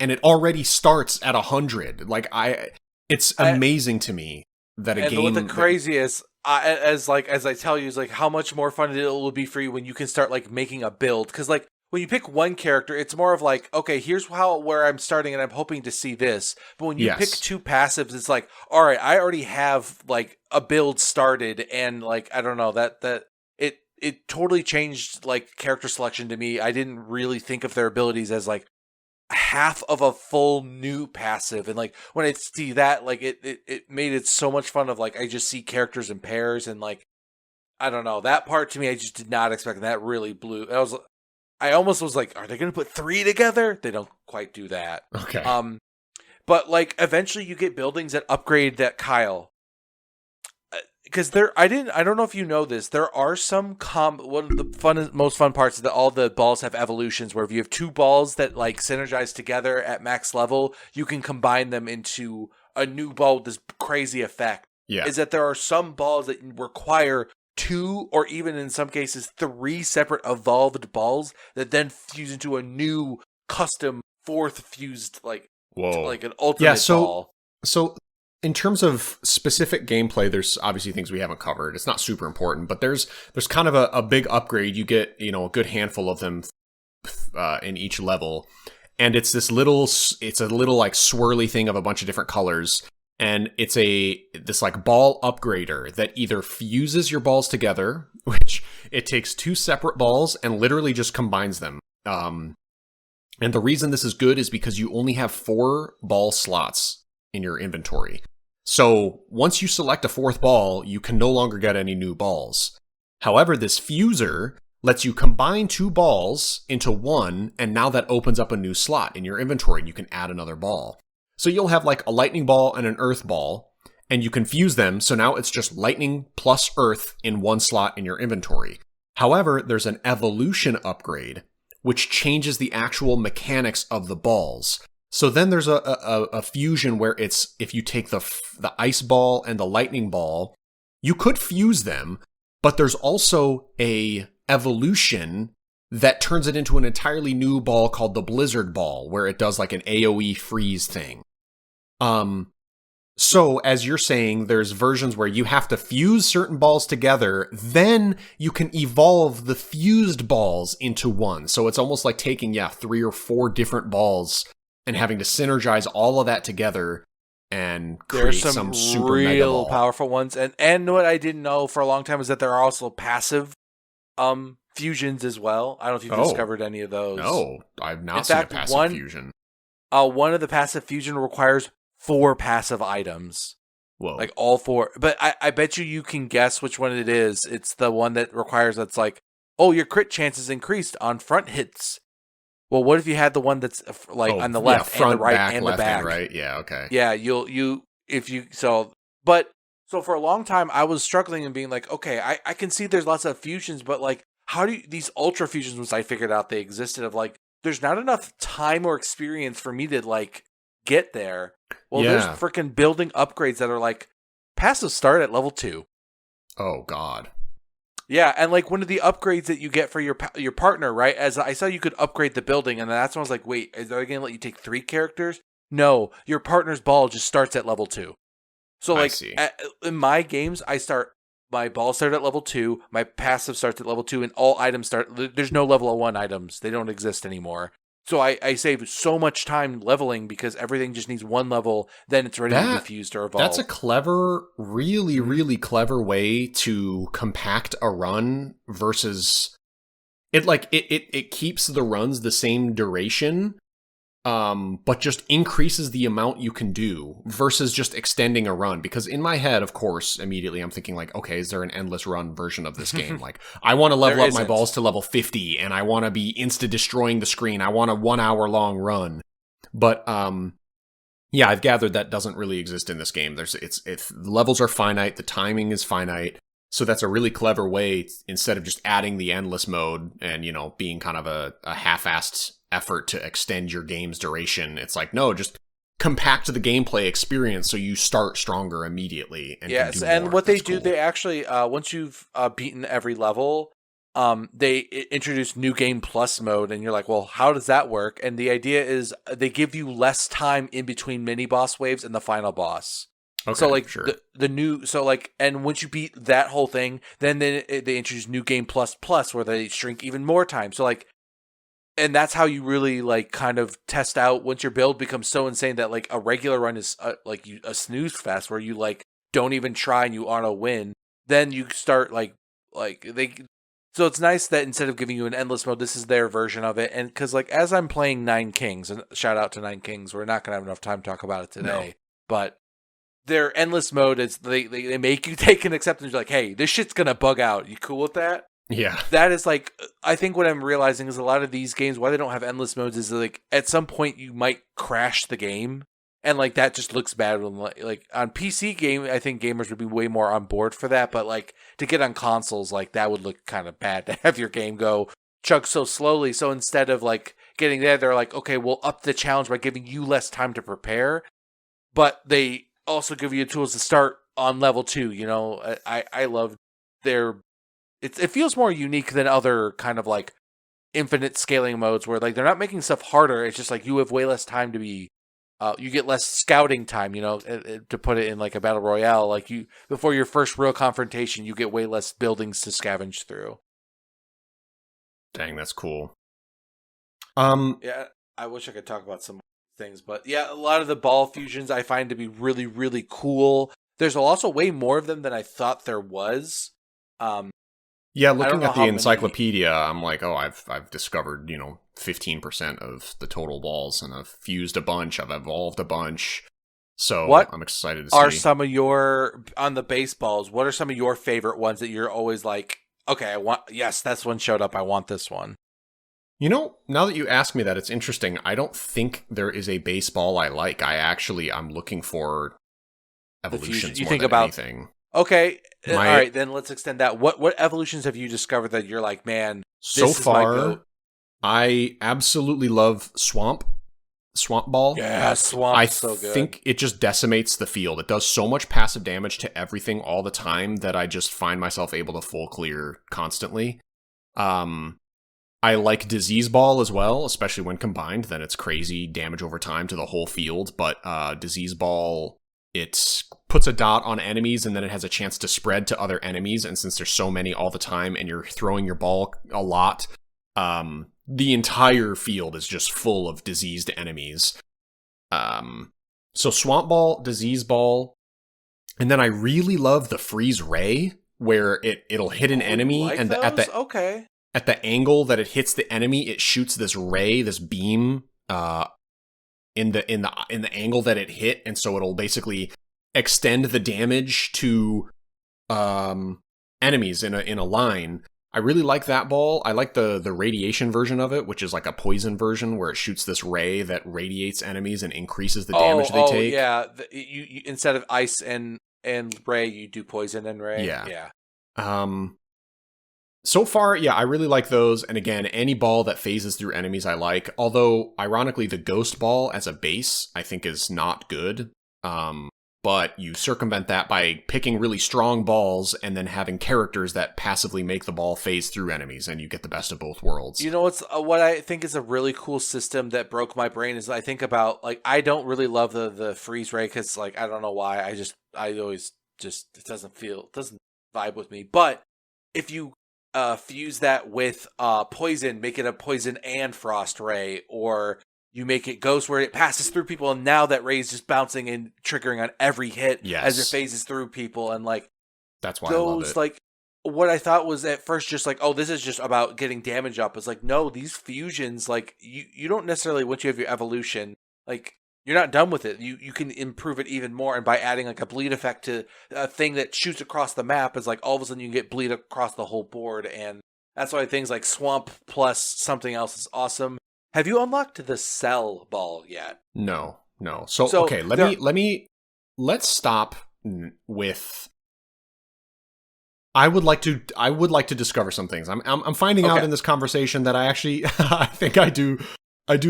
and it already starts at 100. Like it's amazing to me that a game. What the craziest, as I tell you, is like how much more fun it will be for you when you can start like making a build, because like, when you pick one character, it's more of like, okay, here's where I'm starting and I'm hoping to see this. But when you pick 2 passives, it's like, all right, I already have like a build started, and like, I don't know, that it totally changed like character selection to me. I didn't really think of their abilities as like half of a full new passive, and like when I see that, like it made it so much fun of like, I just see characters in pairs, and I don't know, that part to me I just did not expect, and that really blew. I almost was like, are they going to put 3 together? They don't quite do that. Okay. But like eventually you get buildings that upgrade that Kyle. Because I don't know if you know this, there are some one of the most fun parts is that all the balls have evolutions, where if you have 2 balls that like synergize together at max level, you can combine them into a new ball with this crazy effect. Yeah. Is that there are some balls that require 2 or even in some cases 3 separate evolved balls that then fuse into a new custom 4th fused like an ultimate ball. So in terms of specific gameplay, there's obviously things we haven't covered. It's not super important, but there's kind of a big upgrade. You get, a good handful of them in each level. And it's a little like swirly thing of a bunch of different colors. And it's this like ball upgrader that either fuses your balls together, which it takes 2 separate balls and literally just combines them. And the reason this is good is because you only have 4 ball slots in your inventory. So once you select a 4th ball, you can no longer get any new balls. However, this fuser lets you combine 2 balls into one, and now that opens up a new slot in your inventory and you can add another ball. So you'll have like a lightning ball and an earth ball, and you can fuse them. So now it's just lightning plus earth in one slot in your inventory. However, there's an evolution upgrade, which changes the actual mechanics of the balls. So then there's a fusion where it's, if you take the ice ball and the lightning ball, you could fuse them, but there's also a evolution that turns it into an entirely new ball called the blizzard ball, where it does like an AoE freeze thing. So, as you're saying, there's versions where you have to fuse certain balls together, then you can evolve the fused balls into one. So it's almost like taking, 3 or 4 different balls and having to synergize all of that together and create some super real mega ball. Powerful ones. And what I didn't know for a long time is that there are also passive fusions as well. I don't know if you've discovered any of those. No, I've not seen a passive fusion. One of the passive fusion requires 4 passive items. Whoa. Like all 4. But I bet you can guess which one it is. It's the one that requires that's like, oh, your crit chances increased on front hits. Well, what if you had the one that's like on the left, front, and the right, back, and left, the back? And right. Yeah, okay. Yeah, so for a long time I was struggling and being like, okay, I can see there's lots of fusions, but like, how do you, these ultra fusions, once I figured out they existed, of like, there's not enough time or experience for me to like get there. Well, there's freaking building upgrades that are like passive start at level 2. Oh God. Yeah, and like one of the upgrades that you get for your partner, right? As I saw, you could upgrade the building, and that's when I was like, wait, are they going to let you take 3 characters? No, your partner's ball just starts at level 2. So like in my games, my ball start at level 2, my passive starts at level 2, and all items there's no level 1 items. They don't exist anymore. So I save so much time leveling because everything just needs 1 level, then it's ready to be fused or evolve. That's a clever, really, really clever way to compact a run versus it keeps the runs the same duration, but just increases the amount you can do versus just extending a run. Because in my head, of course, immediately I'm thinking like, okay, is there an endless run version of this game? Like, I want to level up my balls to level 50 and I want to be insta destroying the screen. I want a 1 hour long run. But, yeah, I've gathered that doesn't really exist in this game. The levels are finite. The timing is finite. So that's a really clever way, instead of just adding the endless mode and, being kind of a half-assed effort to extend your game's duration. It's like, no, just compact the gameplay experience so you start stronger immediately. And yes, and what they do, they actually, once you've beaten every level, they introduce New Game Plus mode, and you're like, well, how does that work? And the idea is they give you less time in between mini boss waves and the final boss. Okay, so like sure. And once you beat that whole thing, then they introduce New Game Plus where they shrink even more time. So like, and that's how you really like kind of test out once your build becomes so insane that like a regular run is a snooze fest where you like don't even try and you auto win. Then you start so it's nice that instead of giving you an endless mode, this is their version of it. And because like as I'm playing Nine Kings, and shout out to Nine Kings, we're not gonna have enough time to talk about it today, but their endless mode is they make you take an acceptance. You're like, hey, this shit's gonna bug out. You cool with that? Yeah. That is like, I think what I'm realizing is a lot of these games, why they don't have endless modes is like at some point you might crash the game, and like that just looks bad when like on PC game. I think gamers would be way more on board for that, but like to get on consoles, like that would look kind of bad to have your game go chug so slowly. So instead of like getting there, they're like, okay, we'll up the challenge by giving you less time to prepare, but they also give you tools to start on level 2. I love their. It feels more unique than other kind of like infinite scaling modes where like they're not making stuff harder. It's just like you have way less time to be. You get less scouting time. To put it in like a battle royale, like you before your first real confrontation, you get way less buildings to scavenge through. Dang, that's cool. Yeah, I wish I could talk about some things, but yeah, a lot of the ball fusions I find to be really, really cool. There's also way more of them than I thought there was. Yeah, looking at the encyclopedia, I'm like, oh, I've discovered 15% of the total balls, and I've fused a bunch, I've evolved a bunch. So I'm excited to see. Are some of your on the baseballs? What are some of your favorite ones that you're always like, okay, that's one showed up. I want this one. Now that you ask me that, it's interesting. I don't think there is a baseball I like. I'm looking for evolutions more than anything. Okay. All right, then let's extend that. What evolutions have you discovered that you're like, man, so this is my goat? I absolutely love Swamp Ball. Yeah, Swamp's so good. I think it just decimates the field. It does so much passive damage to everything all the time that I just find myself able to full clear constantly. I like Disease Ball as well, especially when combined. Then it's crazy damage over time to the whole field. But Disease Ball, it puts a dot on enemies and then it has a chance to spread to other enemies. And since there's so many all the time and you're throwing your ball a lot, the entire field is just full of diseased enemies. So Swamp Ball, Disease Ball, and then I really love the Freeze Ray, where it'll hit an enemy like and at the angle that it hits the enemy, it shoots this ray, this beam, in the angle that it hit, and so it'll basically extend the damage to enemies in a line. I really like that ball. I like the radiation version of it, which is like a poison version where it shoots this ray that radiates enemies and increases the damage they take. Yeah, you instead of ice and ray, you do poison and ray. Yeah. So far, yeah, I really like those. And again, any ball that phases through enemies I like. Although, ironically, the Ghost Ball as a base, I think is not good. But you circumvent that by picking really strong balls and then having characters that passively make the ball phase through enemies, and you get the best of both worlds. You know what's what I think is a really cool system that broke my brain is I think about, like, I don't really love the freeze ray because, like, I don't know why, I always just it doesn't vibe with me. But if you fuse that with poison, make it a poison and frost ray, or you make it ghost where it passes through people, and now that ray is just bouncing and triggering on every hit as it phases through people, and like that's why I love it. Like, what I thought was at first just like, oh, this is just about getting damage up. It's like, no, these fusions, like you don't necessarily, once you have your evolution, like you're not done with it. You can improve it even more, and by adding like a bleed effect to a thing that shoots across the map, is like all of a sudden you get bleed across the whole board, and that's why things like Swamp plus something else is awesome. Have you unlocked the Cell Ball yet? No. So okay, let's stop with. I would like to discover some things. I'm finding out in this conversation that I actually I think I do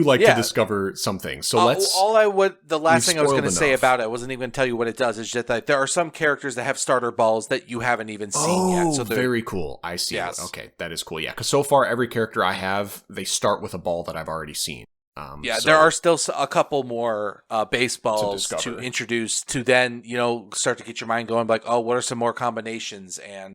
like to discover some things. So the last thing I was going to say about it, I wasn't even going to tell you what it does, is just that there are some characters that have starter balls that you haven't even seen yet. So very cool. I see. Yes. Okay, that is cool. Yeah, because so far every character I have, they start with a ball that I've already seen. There are still a couple more baseballs to introduce to then, start to get your mind going, like, oh, what are some more combinations? And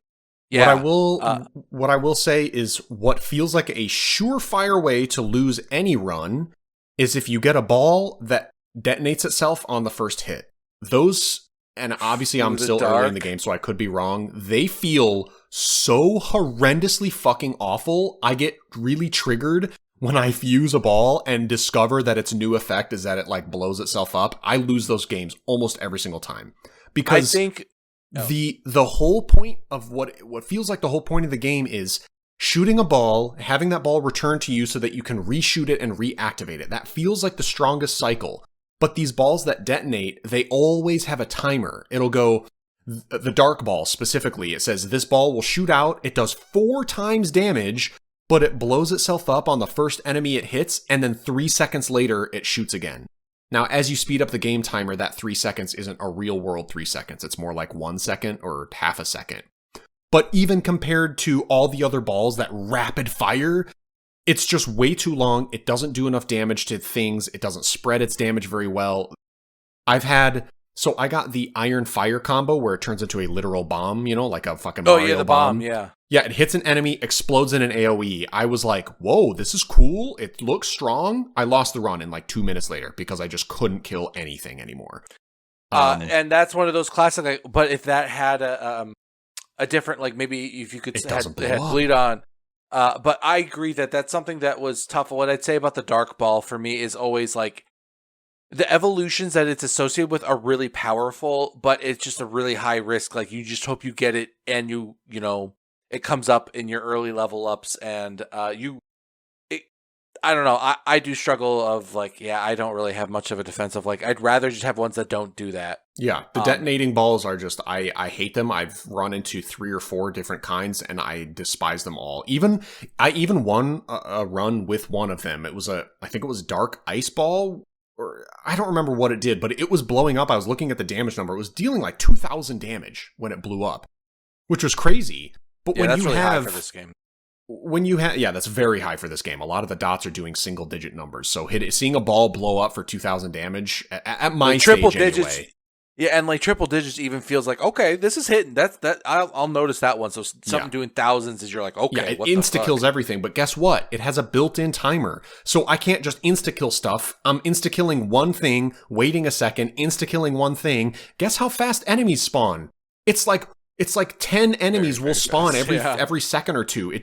what I will say is what feels like a surefire way to lose any run is if you get a ball that detonates itself on the first hit. Those, and obviously I'm still early in the game, so I could be wrong. They feel so horrendously fucking awful. I get really triggered when I fuse a ball and discover that its new effect is that it like blows itself up. I lose those games almost every single time because the whole point of what feels like the whole point of the game is shooting a ball, having that ball return to you so that you can reshoot it and reactivate it. That feels like the strongest cycle. But these balls that detonate, they always have a timer. It'll go, the dark ball specifically, it says this ball will shoot out, it does 4 times damage, but it blows itself up on the first enemy it hits, and then 3 seconds later, it shoots again. Now, as you speed up the game timer, that 3 seconds isn't a real world 3 seconds. It's more like 1 second or half a second. But even compared to all the other balls that rapid fire, it's just way too long. It doesn't do enough damage to things. It doesn't spread its damage very well. So I got the Iron Fire combo where it turns into a literal bomb, like a fucking Mario bomb. Yeah. Yeah, it hits an enemy, explodes in an AoE. I was like, whoa, this is cool. It looks strong. I lost the run in like 2 minutes later because I just couldn't kill anything anymore. And that's one of those classic, but if that had a different, like maybe if you could had bleed on. But I agree that that's something that was tough. What I'd say about the Dark Ball for me is always like, the evolutions that it's associated with are really powerful, but it's just a really high risk. Like, you just hope you get it and it comes up in your early level ups, and I don't know. I do struggle of like, yeah, I don't really have much of a defense of like, I'd rather just have ones that don't do that. Yeah, the detonating balls are just, I hate them. I've run into 3 or 4 different kinds, and I despise them all. I even won a run with one of them. I think it was dark ice ball, or I don't remember what it did, but it was blowing up. I was looking at the damage number. It was dealing like 2,000 damage when it blew up, which was crazy. But yeah, when that's you really have... high for this game. When you have, yeah, that's very high for this game. A lot of the dots are doing single digit numbers. So seeing a ball blow up for 2,000 damage at my triple stage digits, anyway. Yeah, and like triple digits even feels like, okay, this is hitting. I'll notice that one. So something doing thousands is you're like, okay, yeah, it what insta kills everything. But guess what? It has a built-in timer, so I can't just insta kill stuff. I'm insta killing one thing, waiting a second, insta killing one thing. Guess how fast enemies spawn? It's like 10 enemies will spawn every second or two.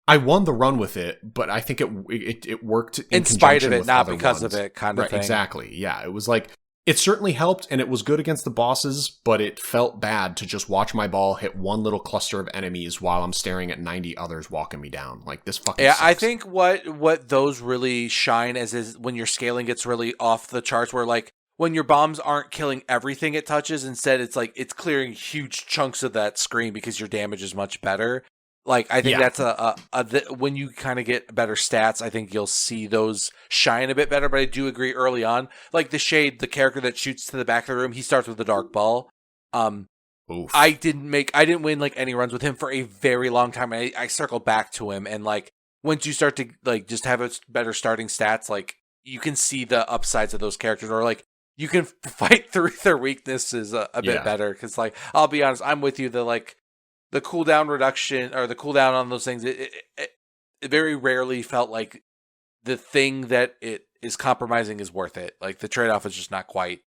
I won the run with it, but I think it worked in spite of it, not because of it, kind of right, thing. Exactly. Yeah, it was like it certainly helped, and it was good against the bosses, but it felt bad to just watch my ball hit one little cluster of enemies while I'm staring at 90 others walking me down. Like, this fucking sucks. I think what those really shine as is when your scaling gets really off the charts, where like when your bombs aren't killing everything it touches, instead it's like it's clearing huge chunks of that screen because your damage is much better. Like, I think that's when you kind of get better stats, I think you'll see those shine a bit better. But I do agree early on, like the Shade, the character that shoots to the back of the room, he starts with a dark ball. I didn't win like any runs with him for a very long time. I circled back to him, and like once you start to like just have a better starting stats, like you can see the upsides of those characters, or like you can fight through their weaknesses a bit better. Because like I'll be honest, I'm with you. The cooldown reduction or the cooldown on those things, it very rarely felt like the thing that it is compromising is worth it. Like the trade-off is just not quite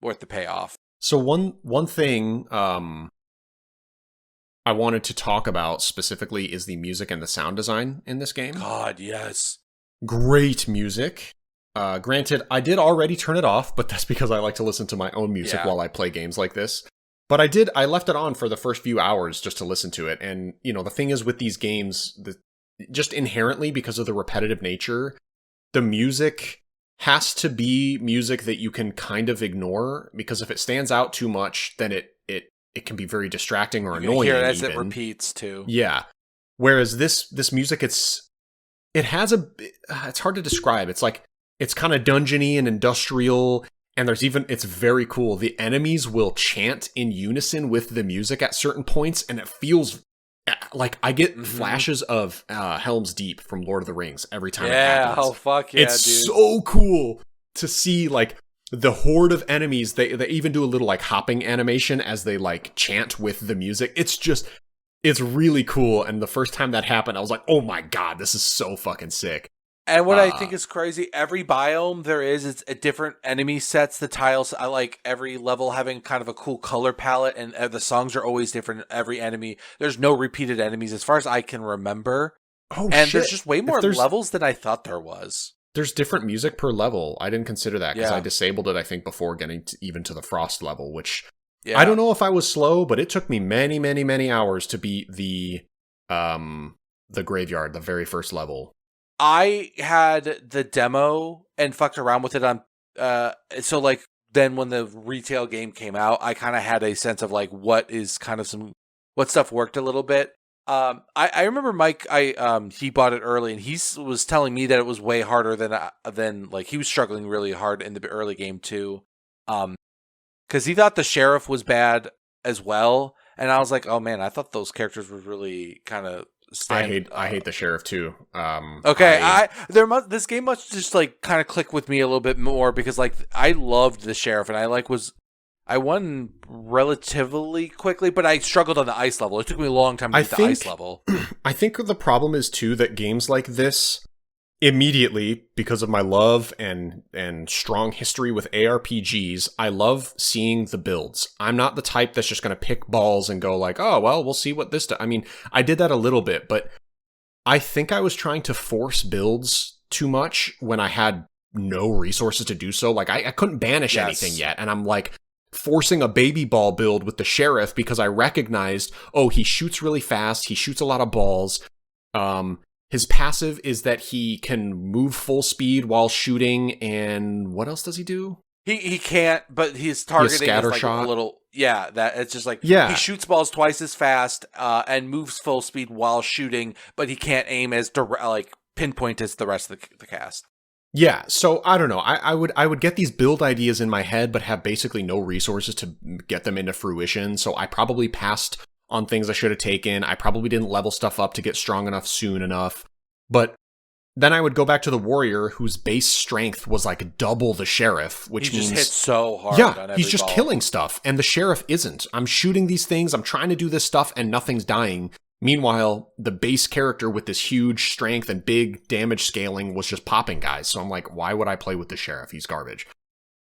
worth the payoff. So one thing I wanted to talk about specifically is the music and the sound design in this game. God, yes. Great music. Granted, I did already turn it off, but that's because I like to listen to my own music while I play games like this. But I left it on for the first few hours just to listen to it. And, you know, the thing is with these games, just inherently because of the repetitive nature, the music has to be music that you can kind of ignore, because if it stands out too much, then it can be very distracting or annoying. You hear it as it repeats too. Yeah. Whereas this music, it's hard to describe. It's like, it's kind of dungeony and industrial. And it's very cool. The enemies will chant in unison with the music at certain points, and it feels like I get flashes of Helm's Deep from Lord of the Rings every time it happens. Oh, fuck yeah, it's dude. so cool to see, like, the horde of enemies. They even do a little, like, hopping animation as they, like, chant with the music. It's really cool, and the first time that happened, I was like, oh my god, this is so fucking sick. And what I think is crazy, every biome there is a different enemy sets, the tiles. I like every level having kind of a cool color palette, and the songs are always different. Every enemy, there's no repeated enemies as far as I can remember. Oh, and shit. There's just way more levels than I thought there was. There's different music per level. I didn't consider that because I disabled it, I think, before getting even to the Frost level, which I don't know if I was slow, but it took me many, many, many hours to beat the graveyard, the very first level. I had the demo and fucked around with it on so like then when the retail game came out, I kind of had a sense of like what stuff worked a little bit. I remember Mike, he bought it early, and he was telling me that it was way harder than like he was struggling really hard in the early game too. Cuz he thought the sheriff was bad as well, and I was like, "Oh man, I thought those characters were really kind of I hate the sheriff too. This game must just like kind of click with me a little bit more, because like I loved the sheriff, and I won relatively quickly, but I struggled on the ice level. It took me a long time to get the ice level. I think the problem is too that games like this, immediately, because of my love and strong history with ARPGs, I love seeing the builds. I'm not the type that's just going to pick balls and go like, oh, well, we'll see what this does. I mean, I did that a little bit, but I think I was trying to force builds too much when I had no resources to do so. Like, I couldn't banish anything yet, and I'm like forcing a baby ball build with the sheriff because I recognized, oh, he shoots really fast, he shoots a lot of balls, His passive is that he can move full speed while shooting, and what else does he do? He can't, but his targeting is like shot. a little. Yeah, that it's just like Yeah. he shoots balls twice as fast and moves full speed while shooting, but he can't aim as like pinpoint as the rest of the cast. Yeah, so I don't know. I would get these build ideas in my head, but have basically no resources to get them into fruition. So I probably passed on things I should have taken. I probably didn't level stuff up to get strong enough soon enough. But then I would go back to the warrior, whose base strength was like double the sheriff, which means he just hits so hard. Yeah, on every he's just ball. killing stuff, and the sheriff isn't. I'm shooting these things. I'm trying to do this stuff, and nothing's dying. Meanwhile, the base character with this huge strength and big damage scaling was just popping guys. So I'm like, why would I play with the sheriff? He's garbage.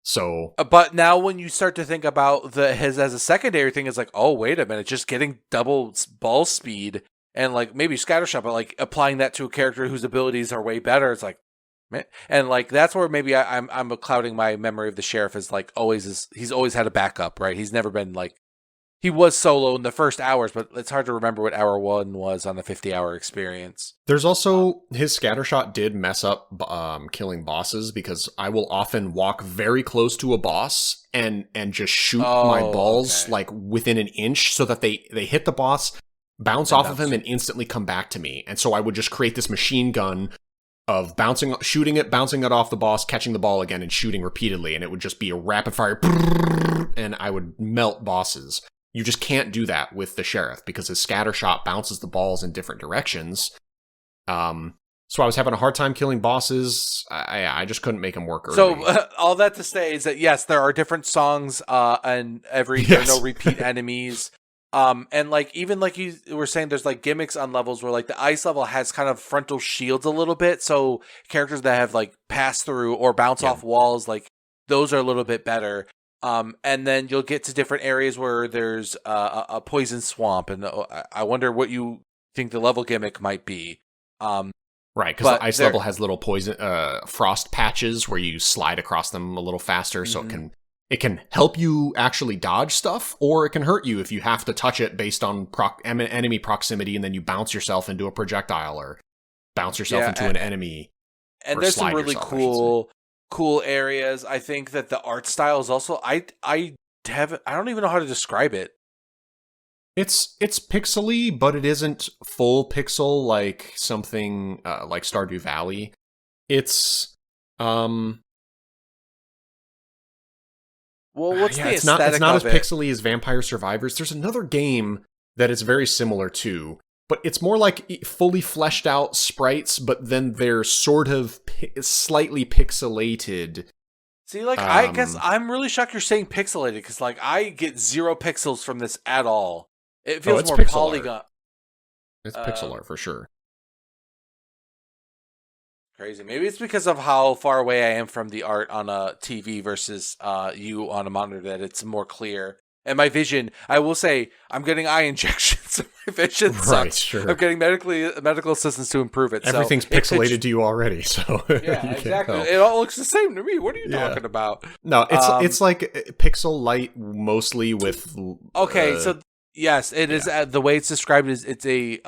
So, but now when you start to think about his as a secondary thing, it's like, oh wait a minute, just getting double ball speed and like maybe scattershot, but like applying that to a character whose abilities are way better. It's like, man, and like that's where maybe I'm clouding my memory of the sheriff as like he's always had a backup, right? He's never been like. He was solo in the first hours, but it's hard to remember what hour 1 was on the 50-hour experience. There's also, his scattershot did mess up killing bosses, because I will often walk very close to a boss and just shoot my balls like within an inch so that they hit the boss, bounce off of him, and instantly come back to me. And so I would just create this machine gun of shooting it, bouncing it off the boss, catching the ball again, and shooting repeatedly. And it would just be a rapid fire, and I would melt bosses. You just can't do that with the sheriff because his scatter shot bounces the balls in different directions. So I was having a hard time killing bosses. I just couldn't make him work early. So all that to say is that yes, there are different songs and there are no repeat enemies. And like even like you were saying, there's like gimmicks on levels where like the ice level has kind of frontal shields a little bit. So characters that have like pass through or bounce off walls, like those are a little bit better. And then you'll get to different areas where there's a poison swamp, and I wonder what you think the level gimmick might be. Right, because the ice level has little poison frost patches where you slide across them a little faster, so it can help you actually dodge stuff, or it can hurt you if you have to touch it based on enemy proximity, and then you bounce yourself into a projectile or bounce yourself into an enemy. And there's some really cool areas. I think that the art style is also I don't even know how to describe it. It's pixely, but it isn't full pixel like something like Stardew Valley. It's well, what's the it's aesthetic not of as it? pixely as Vampire Survivors. There's another game that it's very similar to, but it's more like fully fleshed out sprites, but then they're sort of slightly pixelated. See, like, I guess I'm really shocked you're saying pixelated, because, like, I get 0 pixels from this at all. It feels more polygon. It's pixel art for sure. Crazy. Maybe it's because of how far away I am from the art on a TV versus you on a monitor that it's more clear. And my vision, I will say, I'm getting eye injections. So my vision sucks. Right, sure. I'm getting medical assistance to improve it. Everything's pixelated to you already, so yeah, exactly. It all looks the same to me. What are you talking about? No, it's like pixel light mostly with. Okay, so yes, it is. The way it's described is it's a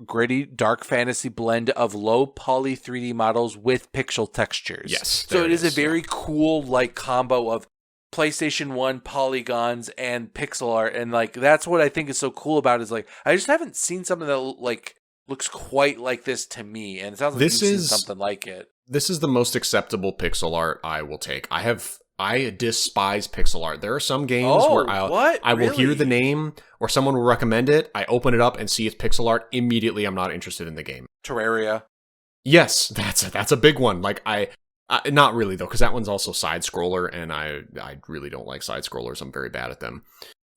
gritty, dark fantasy blend of low poly 3D models with pixel textures. Yes, so it is a very cool like combo of PlayStation 1 polygons and pixel art, and like that's what I think is so cool about it, is like I just haven't seen something that like looks quite like this to me, and it sounds like you've seen something like it. This is the most acceptable pixel art I will take. I despise pixel art. There are some games where I will hear the name or someone will recommend it. I open it up and see it's pixel art. Immediately, I'm not interested in the game. Terraria. Yes, that's a big one. Like not really though, because that one's also side scroller, and I really don't like side scrollers. I'm very bad at them.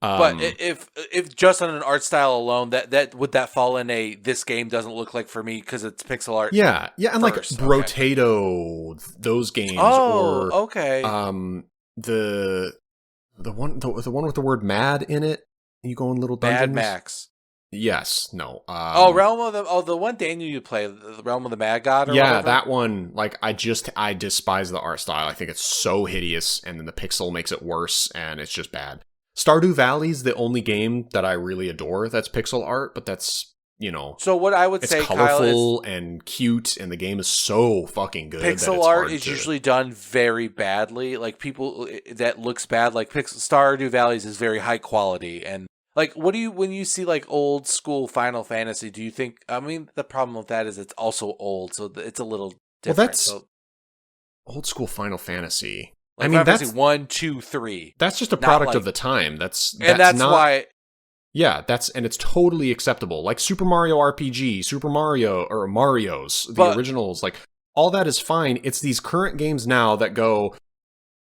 But if just on an art style alone, that would that fall in a this game doesn't look like for me because it's pixel art. Yeah, and like Brotato, those games. Okay. The one with the word "mad" in it. You go in little dungeons. Mad Max. Yes. No. Realm of the one Daniel you play, the Realm of the Mad God. Or whatever? That one. Like I despise the art style. I think it's so hideous, and then the pixel makes it worse, and it's just bad. Stardew Valley's the only game that I really adore that's pixel art, but that's So what I would it's say, colorful Kyle, is and cute, and the game is so fucking good. pixel art is usually done very badly. Like people that looks bad. Like Stardew Valleys is very high quality. And like, what do you when you see like old school Final Fantasy? Do you think? I mean, the problem with that is it's also old, so it's a little different. Well, that's old school Final Fantasy. Like Final Fantasy 1, 2, 3. That's just a product of the time. That's not, why. Yeah, and it's totally acceptable. Like Super Mario RPG, Super Mario, or Mario's, the originals, like, all that is fine. It's these current games now that go,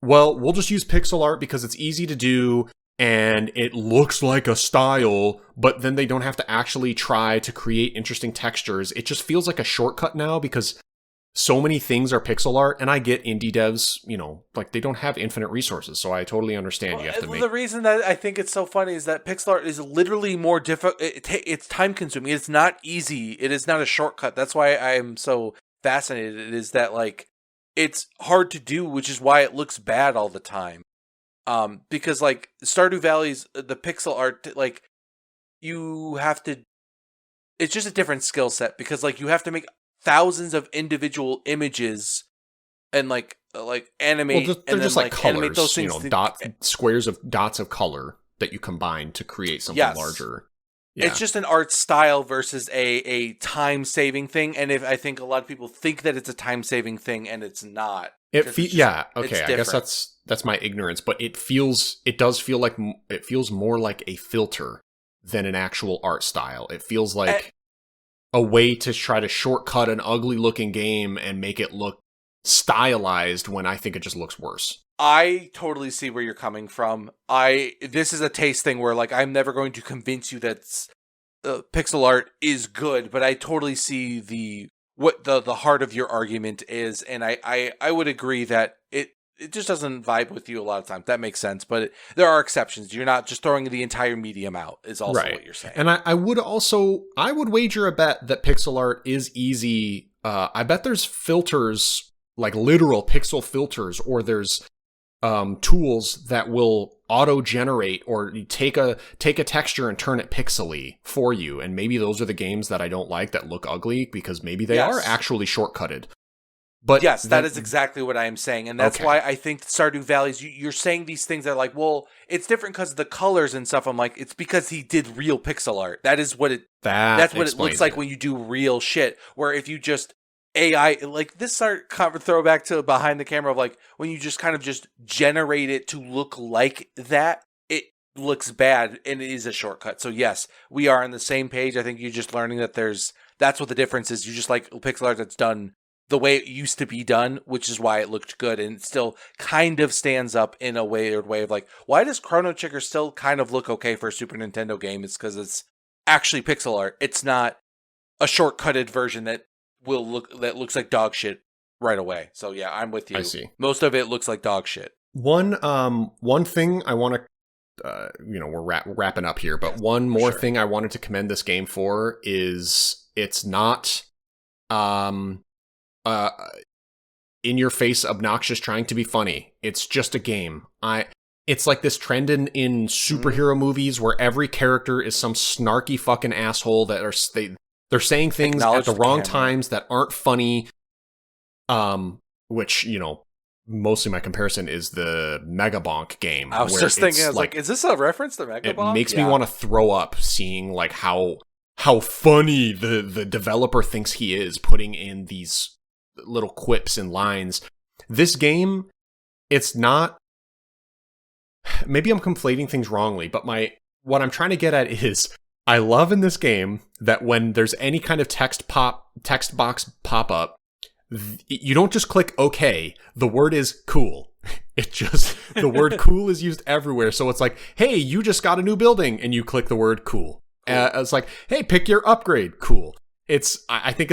well, we'll just use pixel art because it's easy to do, and it looks like a style, but then they don't have to actually try to create interesting textures. It just feels like a shortcut now because so many things are pixel art, and I get indie devs, like they don't have infinite resources, so I totally understand. You have to make. The reason that I think it's so funny is that pixel art is literally more difficult. It's time consuming. It's not easy. It is not a shortcut. That's why I am so fascinated. It is that like it's hard to do, which is why it looks bad all the time. Because like Stardew Valley's the pixel art, like you have to. It's just a different skill set because like you have to make thousands of individual images and like animate, they're and just then like colors, animate those things squares of dots of color that you combine to create something larger. Yeah. It's just an art style versus a time saving thing, and I think a lot of people think that it's a time saving thing, and it's not. Okay. I guess that's my ignorance, but it does feel like it feels more like a filter than an actual art style. It feels like a way to try to shortcut an ugly looking game and make it look stylized when I think it just looks worse. I totally see where you're coming from. This is a taste thing where like I'm never going to convince you that pixel art is good, but I totally see what the heart of your argument is, and I would agree that it just doesn't vibe with you a lot of times. That makes sense, but there are exceptions. You're not just throwing the entire medium out, is also what you're saying. And I would wager a bet that pixel art is easy. I bet there's filters, like literal pixel filters, or there's tools that will auto-generate or take a texture and turn it pixely for you. And maybe those are the games that I don't like that look ugly because maybe they are actually shortcutted. But yes, that is exactly what I am saying. And that's why I think Stardew Valley's, you're saying these things that are like, well, it's different because of the colors and stuff. I'm like, it's because he did real pixel art. That's what it looks like when you do real shit. Where if you just AI, like this start kind of throwback to behind the camera of like, when you just kind of just generate it to look like that, it looks bad and it is a shortcut. So yes, we are on the same page. I think you're just learning that that's what the difference is. You just like pixel art that's done the way it used to be done, which is why it looked good, and it still kind of stands up in a weird way of like, why does Chrono Trigger still kind of look okay for a Super Nintendo game? It's because it's actually pixel art. It's not a shortcutted version that looks like dog shit right away. So yeah, I'm with you. I see. Most of it looks like dog shit. One thing I want to, we're wrapping up here, but one more thing I wanted to commend this game for is it's not, in your face, obnoxious, trying to be funny. It's just a game. It's like this trend in superhero movies where every character is some snarky fucking asshole that they're saying things at the wrong times that aren't funny. Which, mostly my comparison is the Mega Bonk game. I was just thinking, I was like, is this a reference to Mega Bonk? It makes me want to throw up seeing like how funny the developer thinks he is putting in these little quips and lines. This game, it's not, maybe I'm conflating things wrongly, but what I'm trying to get at is I love in this game that when there's any kind of text box pop up, you don't just click OK. The word is cool. The word cool is used everywhere. So it's like, hey, you just got a new building, and you click the word cool. It's like, hey, pick your upgrade. Cool. I think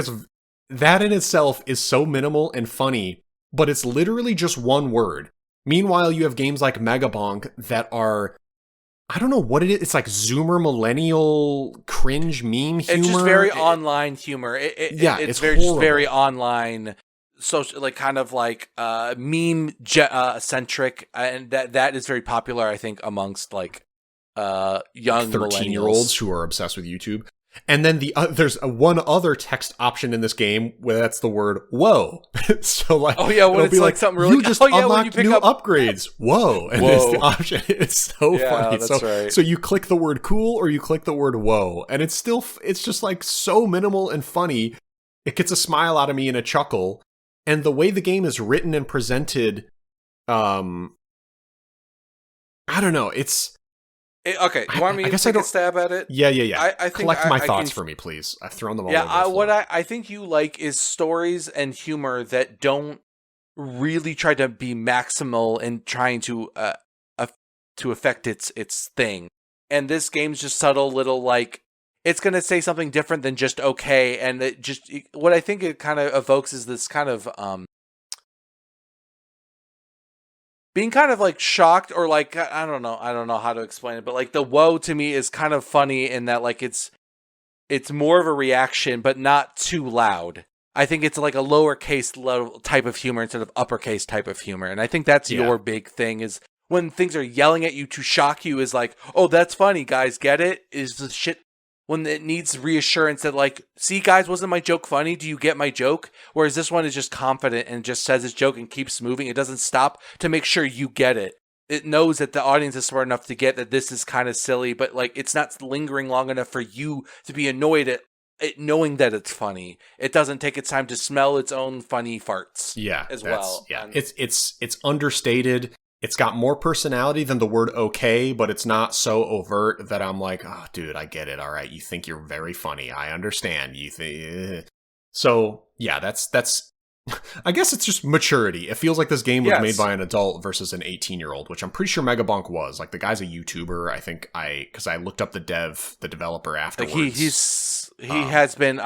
that in itself is so minimal and funny, but it's literally just one word. Meanwhile, you have games like Megabonk that are, I don't know what it is. It's like Zoomer millennial cringe meme humor. It's just very online humor. It's very online, social, like kind of like meme centric, and that is very popular, I think, amongst like young 13-year-olds who are obsessed with YouTube. And then there's one other text option in this game where that's the word "whoa." So like, when it's be like something really, you just unlocked new upgrades. Whoa, and it's the option. It's so funny. That's right. So you click the word "cool" or you click the word "whoa," and it's just like so minimal and funny. It gets a smile out of me and a chuckle. And the way the game is written and presented, I don't know. It's okay. You want me to take a stab at it? Yeah. I think collect my thoughts for me, please. I've thrown them all over the floor. What I think you like is stories and humor that don't really try to be maximal and trying to affect its thing. And this game's just subtle little like it's going to say something different than just okay, and what I think it kind of evokes is this kind of being kind of like shocked or like I don't know how to explain it, but like the whoa to me is kind of funny in that like it's more of a reaction but not too loud. I think it's like a lowercase level type of humor instead of uppercase type of humor, and I think that's your big thing is when things are yelling at you to shock you is like, oh, that's funny, guys, get it? Is the shit when it needs reassurance that like, see guys, wasn't my joke funny? Do you get my joke? Whereas this one is just confident and just says its joke and keeps moving. It doesn't stop to make sure you get it. It knows that the audience is smart enough to get that this is kind of silly, but like it's not lingering long enough for you to be annoyed at it knowing that it's funny. It doesn't take its time to smell its own funny farts. Yeah, as well. Yeah, it's understated. It's got more personality than the word okay, but it's not so overt that I'm like, oh, dude, I get it. All right, you think you're very funny. I understand. You think so? Yeah, that's. I guess it's just maturity. It feels like this game was made by an adult versus an 18-year-old, which I'm pretty sure Megabonk was. Like the guy's a YouTuber. I think because I looked up the developer afterwards. Like he has been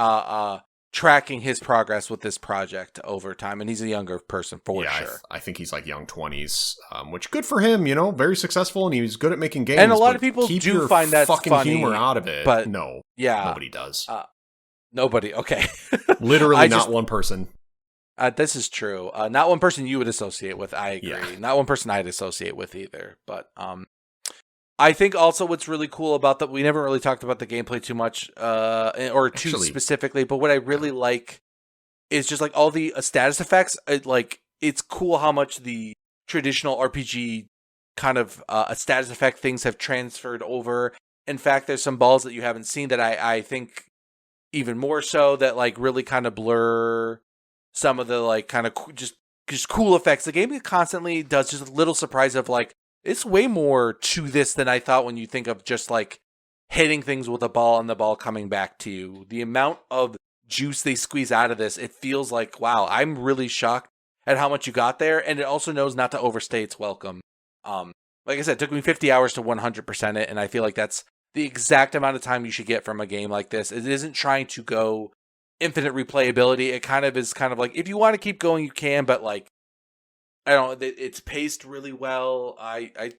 tracking his progress with this project over time, and he's a younger person for sure. I think he's like young 20s, which good for him, very successful, and he's good at making games. And a lot of people do find that fucking funny, humor out of it, but no, nobody does. Nobody, okay. Literally not one person. This is true. Not one person you would associate with, I agree. Yeah. Not one person I'd associate with either, but I think also what's really cool about that, we never really talked about the gameplay too much, or too specifically, but what I really like is just like all the status effects. It's cool how much the traditional RPG kind of status effect things have transferred over. In fact, there's some balls that you haven't seen that I think even more so that like really kind of blur some of the like kind of just cool effects. The game constantly does just a little surprise of like, it's way more to this than I thought when you think of just like hitting things with a ball and the ball coming back to you. The amount of juice they squeeze out of this, it feels like, wow, I'm really shocked at how much you got there. And it also knows not to overstay its welcome. Like I said, it took me 50 hours to 100% it. And I feel like that's the exact amount of time you should get from a game like this. It isn't trying to go infinite replayability. It kind of is kind of like, if you want to keep going, you can, but like, I don't know, it's paced really well. I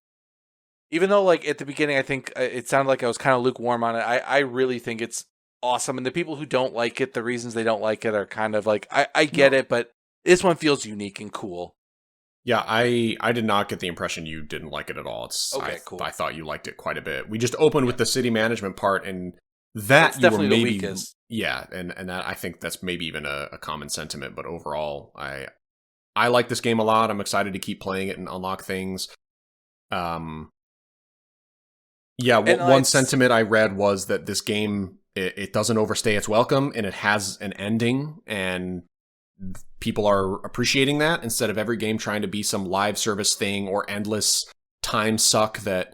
even though like at the beginning, I think it sounded like I was kind of lukewarm on it. I really think it's awesome. And the people who don't like it, the reasons they don't like it are kind of like, I get it, but this one feels unique and cool. Yeah, I did not get the impression you didn't like it at all. Cool. I thought you liked it quite a bit. We just opened with the city management part, and that you definitely were maybe the weakest. Yeah, and that, I think that's maybe even a common sentiment. But overall, I like this game a lot. I'm excited to keep playing it and unlock things. One sentiment I read was that this game it doesn't overstay its welcome, and it has an ending, and people are appreciating that instead of every game trying to be some live service thing or endless time suck that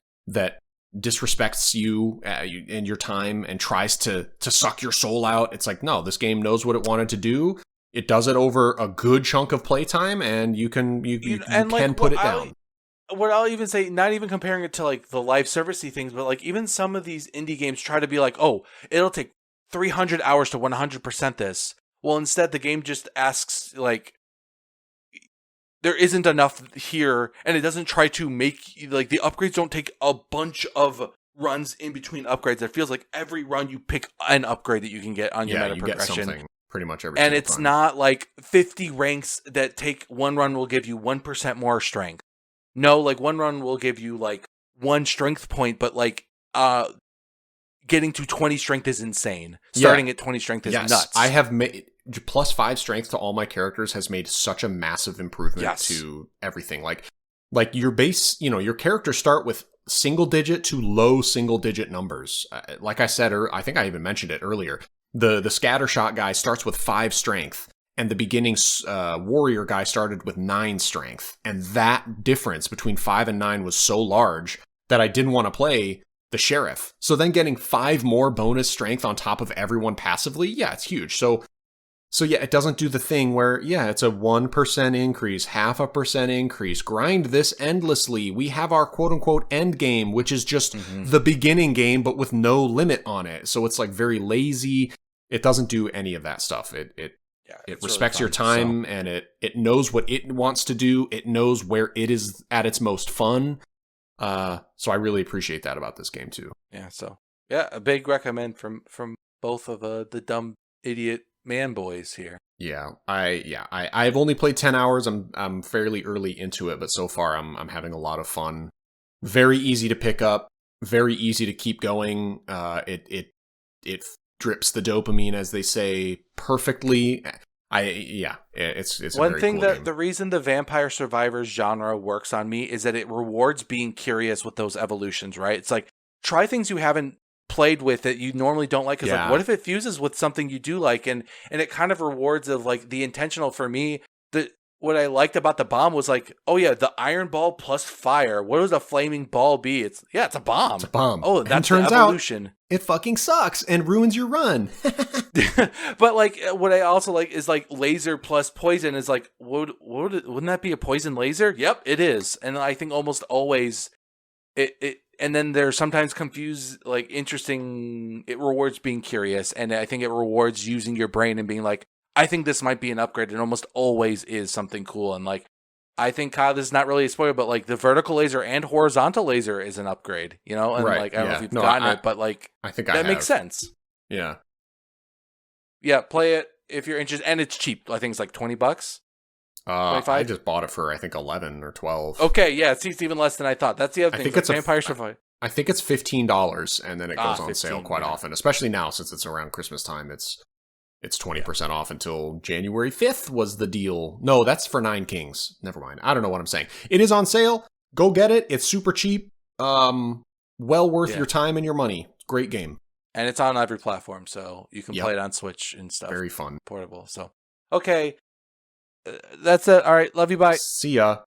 disrespects you and your time and tries to suck your soul out. It's like, no, this game knows what it wanted to do. It does it over a good chunk of playtime, and you can put it down. What I'll even say, not even comparing it to like the live servicey things, but like even some of these indie games try to be like, oh, it'll take 300 hours to 100% this. Well, instead, the game just asks, like, there isn't enough here, and it doesn't try to make, like, the upgrades don't take a bunch of runs in between upgrades. It feels like every run you pick an upgrade that you can get on your meta progression. Get something pretty much every and it's time. Not like 50 ranks that take one run will give you 1% more strength. No, like, one run will give you, like, one strength point, but, like, getting to 20 strength is insane. Starting at 20 strength is nuts. I have made +5 strength to all my characters has made such a massive improvement to everything. Like your base, your characters start with single digit to low single digit numbers. Like I said, I think I even mentioned it earlier. The scattershot guy starts with 5 strength, and the beginning warrior guy started with 9 strength. And that difference between 5 and 9 was so large that I didn't want to play the sheriff. So then getting 5 more bonus strength on top of everyone passively, it's huge. So yeah, it doesn't do the thing where, it's a 1% increase, 0.5% increase. Grind this endlessly. We have our quote unquote end game, which is just the beginning game, but with no limit on it. So it's like very lazy. It doesn't do any of that stuff. It respects your time, and it knows what it wants to do. It knows where it is at its most fun. So I really appreciate that about this game too. Yeah. So a big recommend from both of the dumb idiot man boys here. I've only played 10 hours. I'm fairly early into it, but so far I'm having a lot of fun. Very easy to pick up, very easy to keep going. It drips the dopamine, as they say, perfectly. It's one a very thing cool that game. The reason the Vampire Survivors genre works on me is that it rewards being curious with those evolutions, right? It's like, try things you haven't played with that you normally don't like. Like, what if it fuses with something you do like? And it kind of rewards of like the intentional. For me, what I liked about the bomb was like, the iron ball plus fire. What does a flaming ball be? It's a bomb. It's a bomb. Oh, that's the evolution. It fucking sucks and ruins your run. But like, what I also like is like laser plus poison is like, wouldn't that be a poison laser? Yep, it is. And I think almost always it and then they're sometimes confused, like interesting. It rewards being curious, and I think it rewards using your brain and being like, I think this might be an upgrade. It almost always is something cool. And like, I think, Kyle, this is not really a spoiler, but like the vertical laser and horizontal laser is an upgrade, And like, I don't know if you've gotten it, but like, I think that makes sense. Yeah. Yeah. Play it if you're interested. And it's cheap. I think it's like $20. I just bought it for, I think, 11 or 12. Okay. Yeah. It's even less than I thought. That's the other thing. I think it's Vampire Survivor. I think it's $15, and then it goes on 15, sale quite often, especially now since it's around Christmas time. It's 20% off until January 5th was the deal. No, that's for 9 Kings. Never mind. I don't know what I'm saying. It is on sale. Go get it. It's super cheap. Well worth your time and your money. Great game. And it's on every platform, so you can play it on Switch and stuff. Very fun. Portable. So, okay. That's it. All right. Love you. Bye. See ya.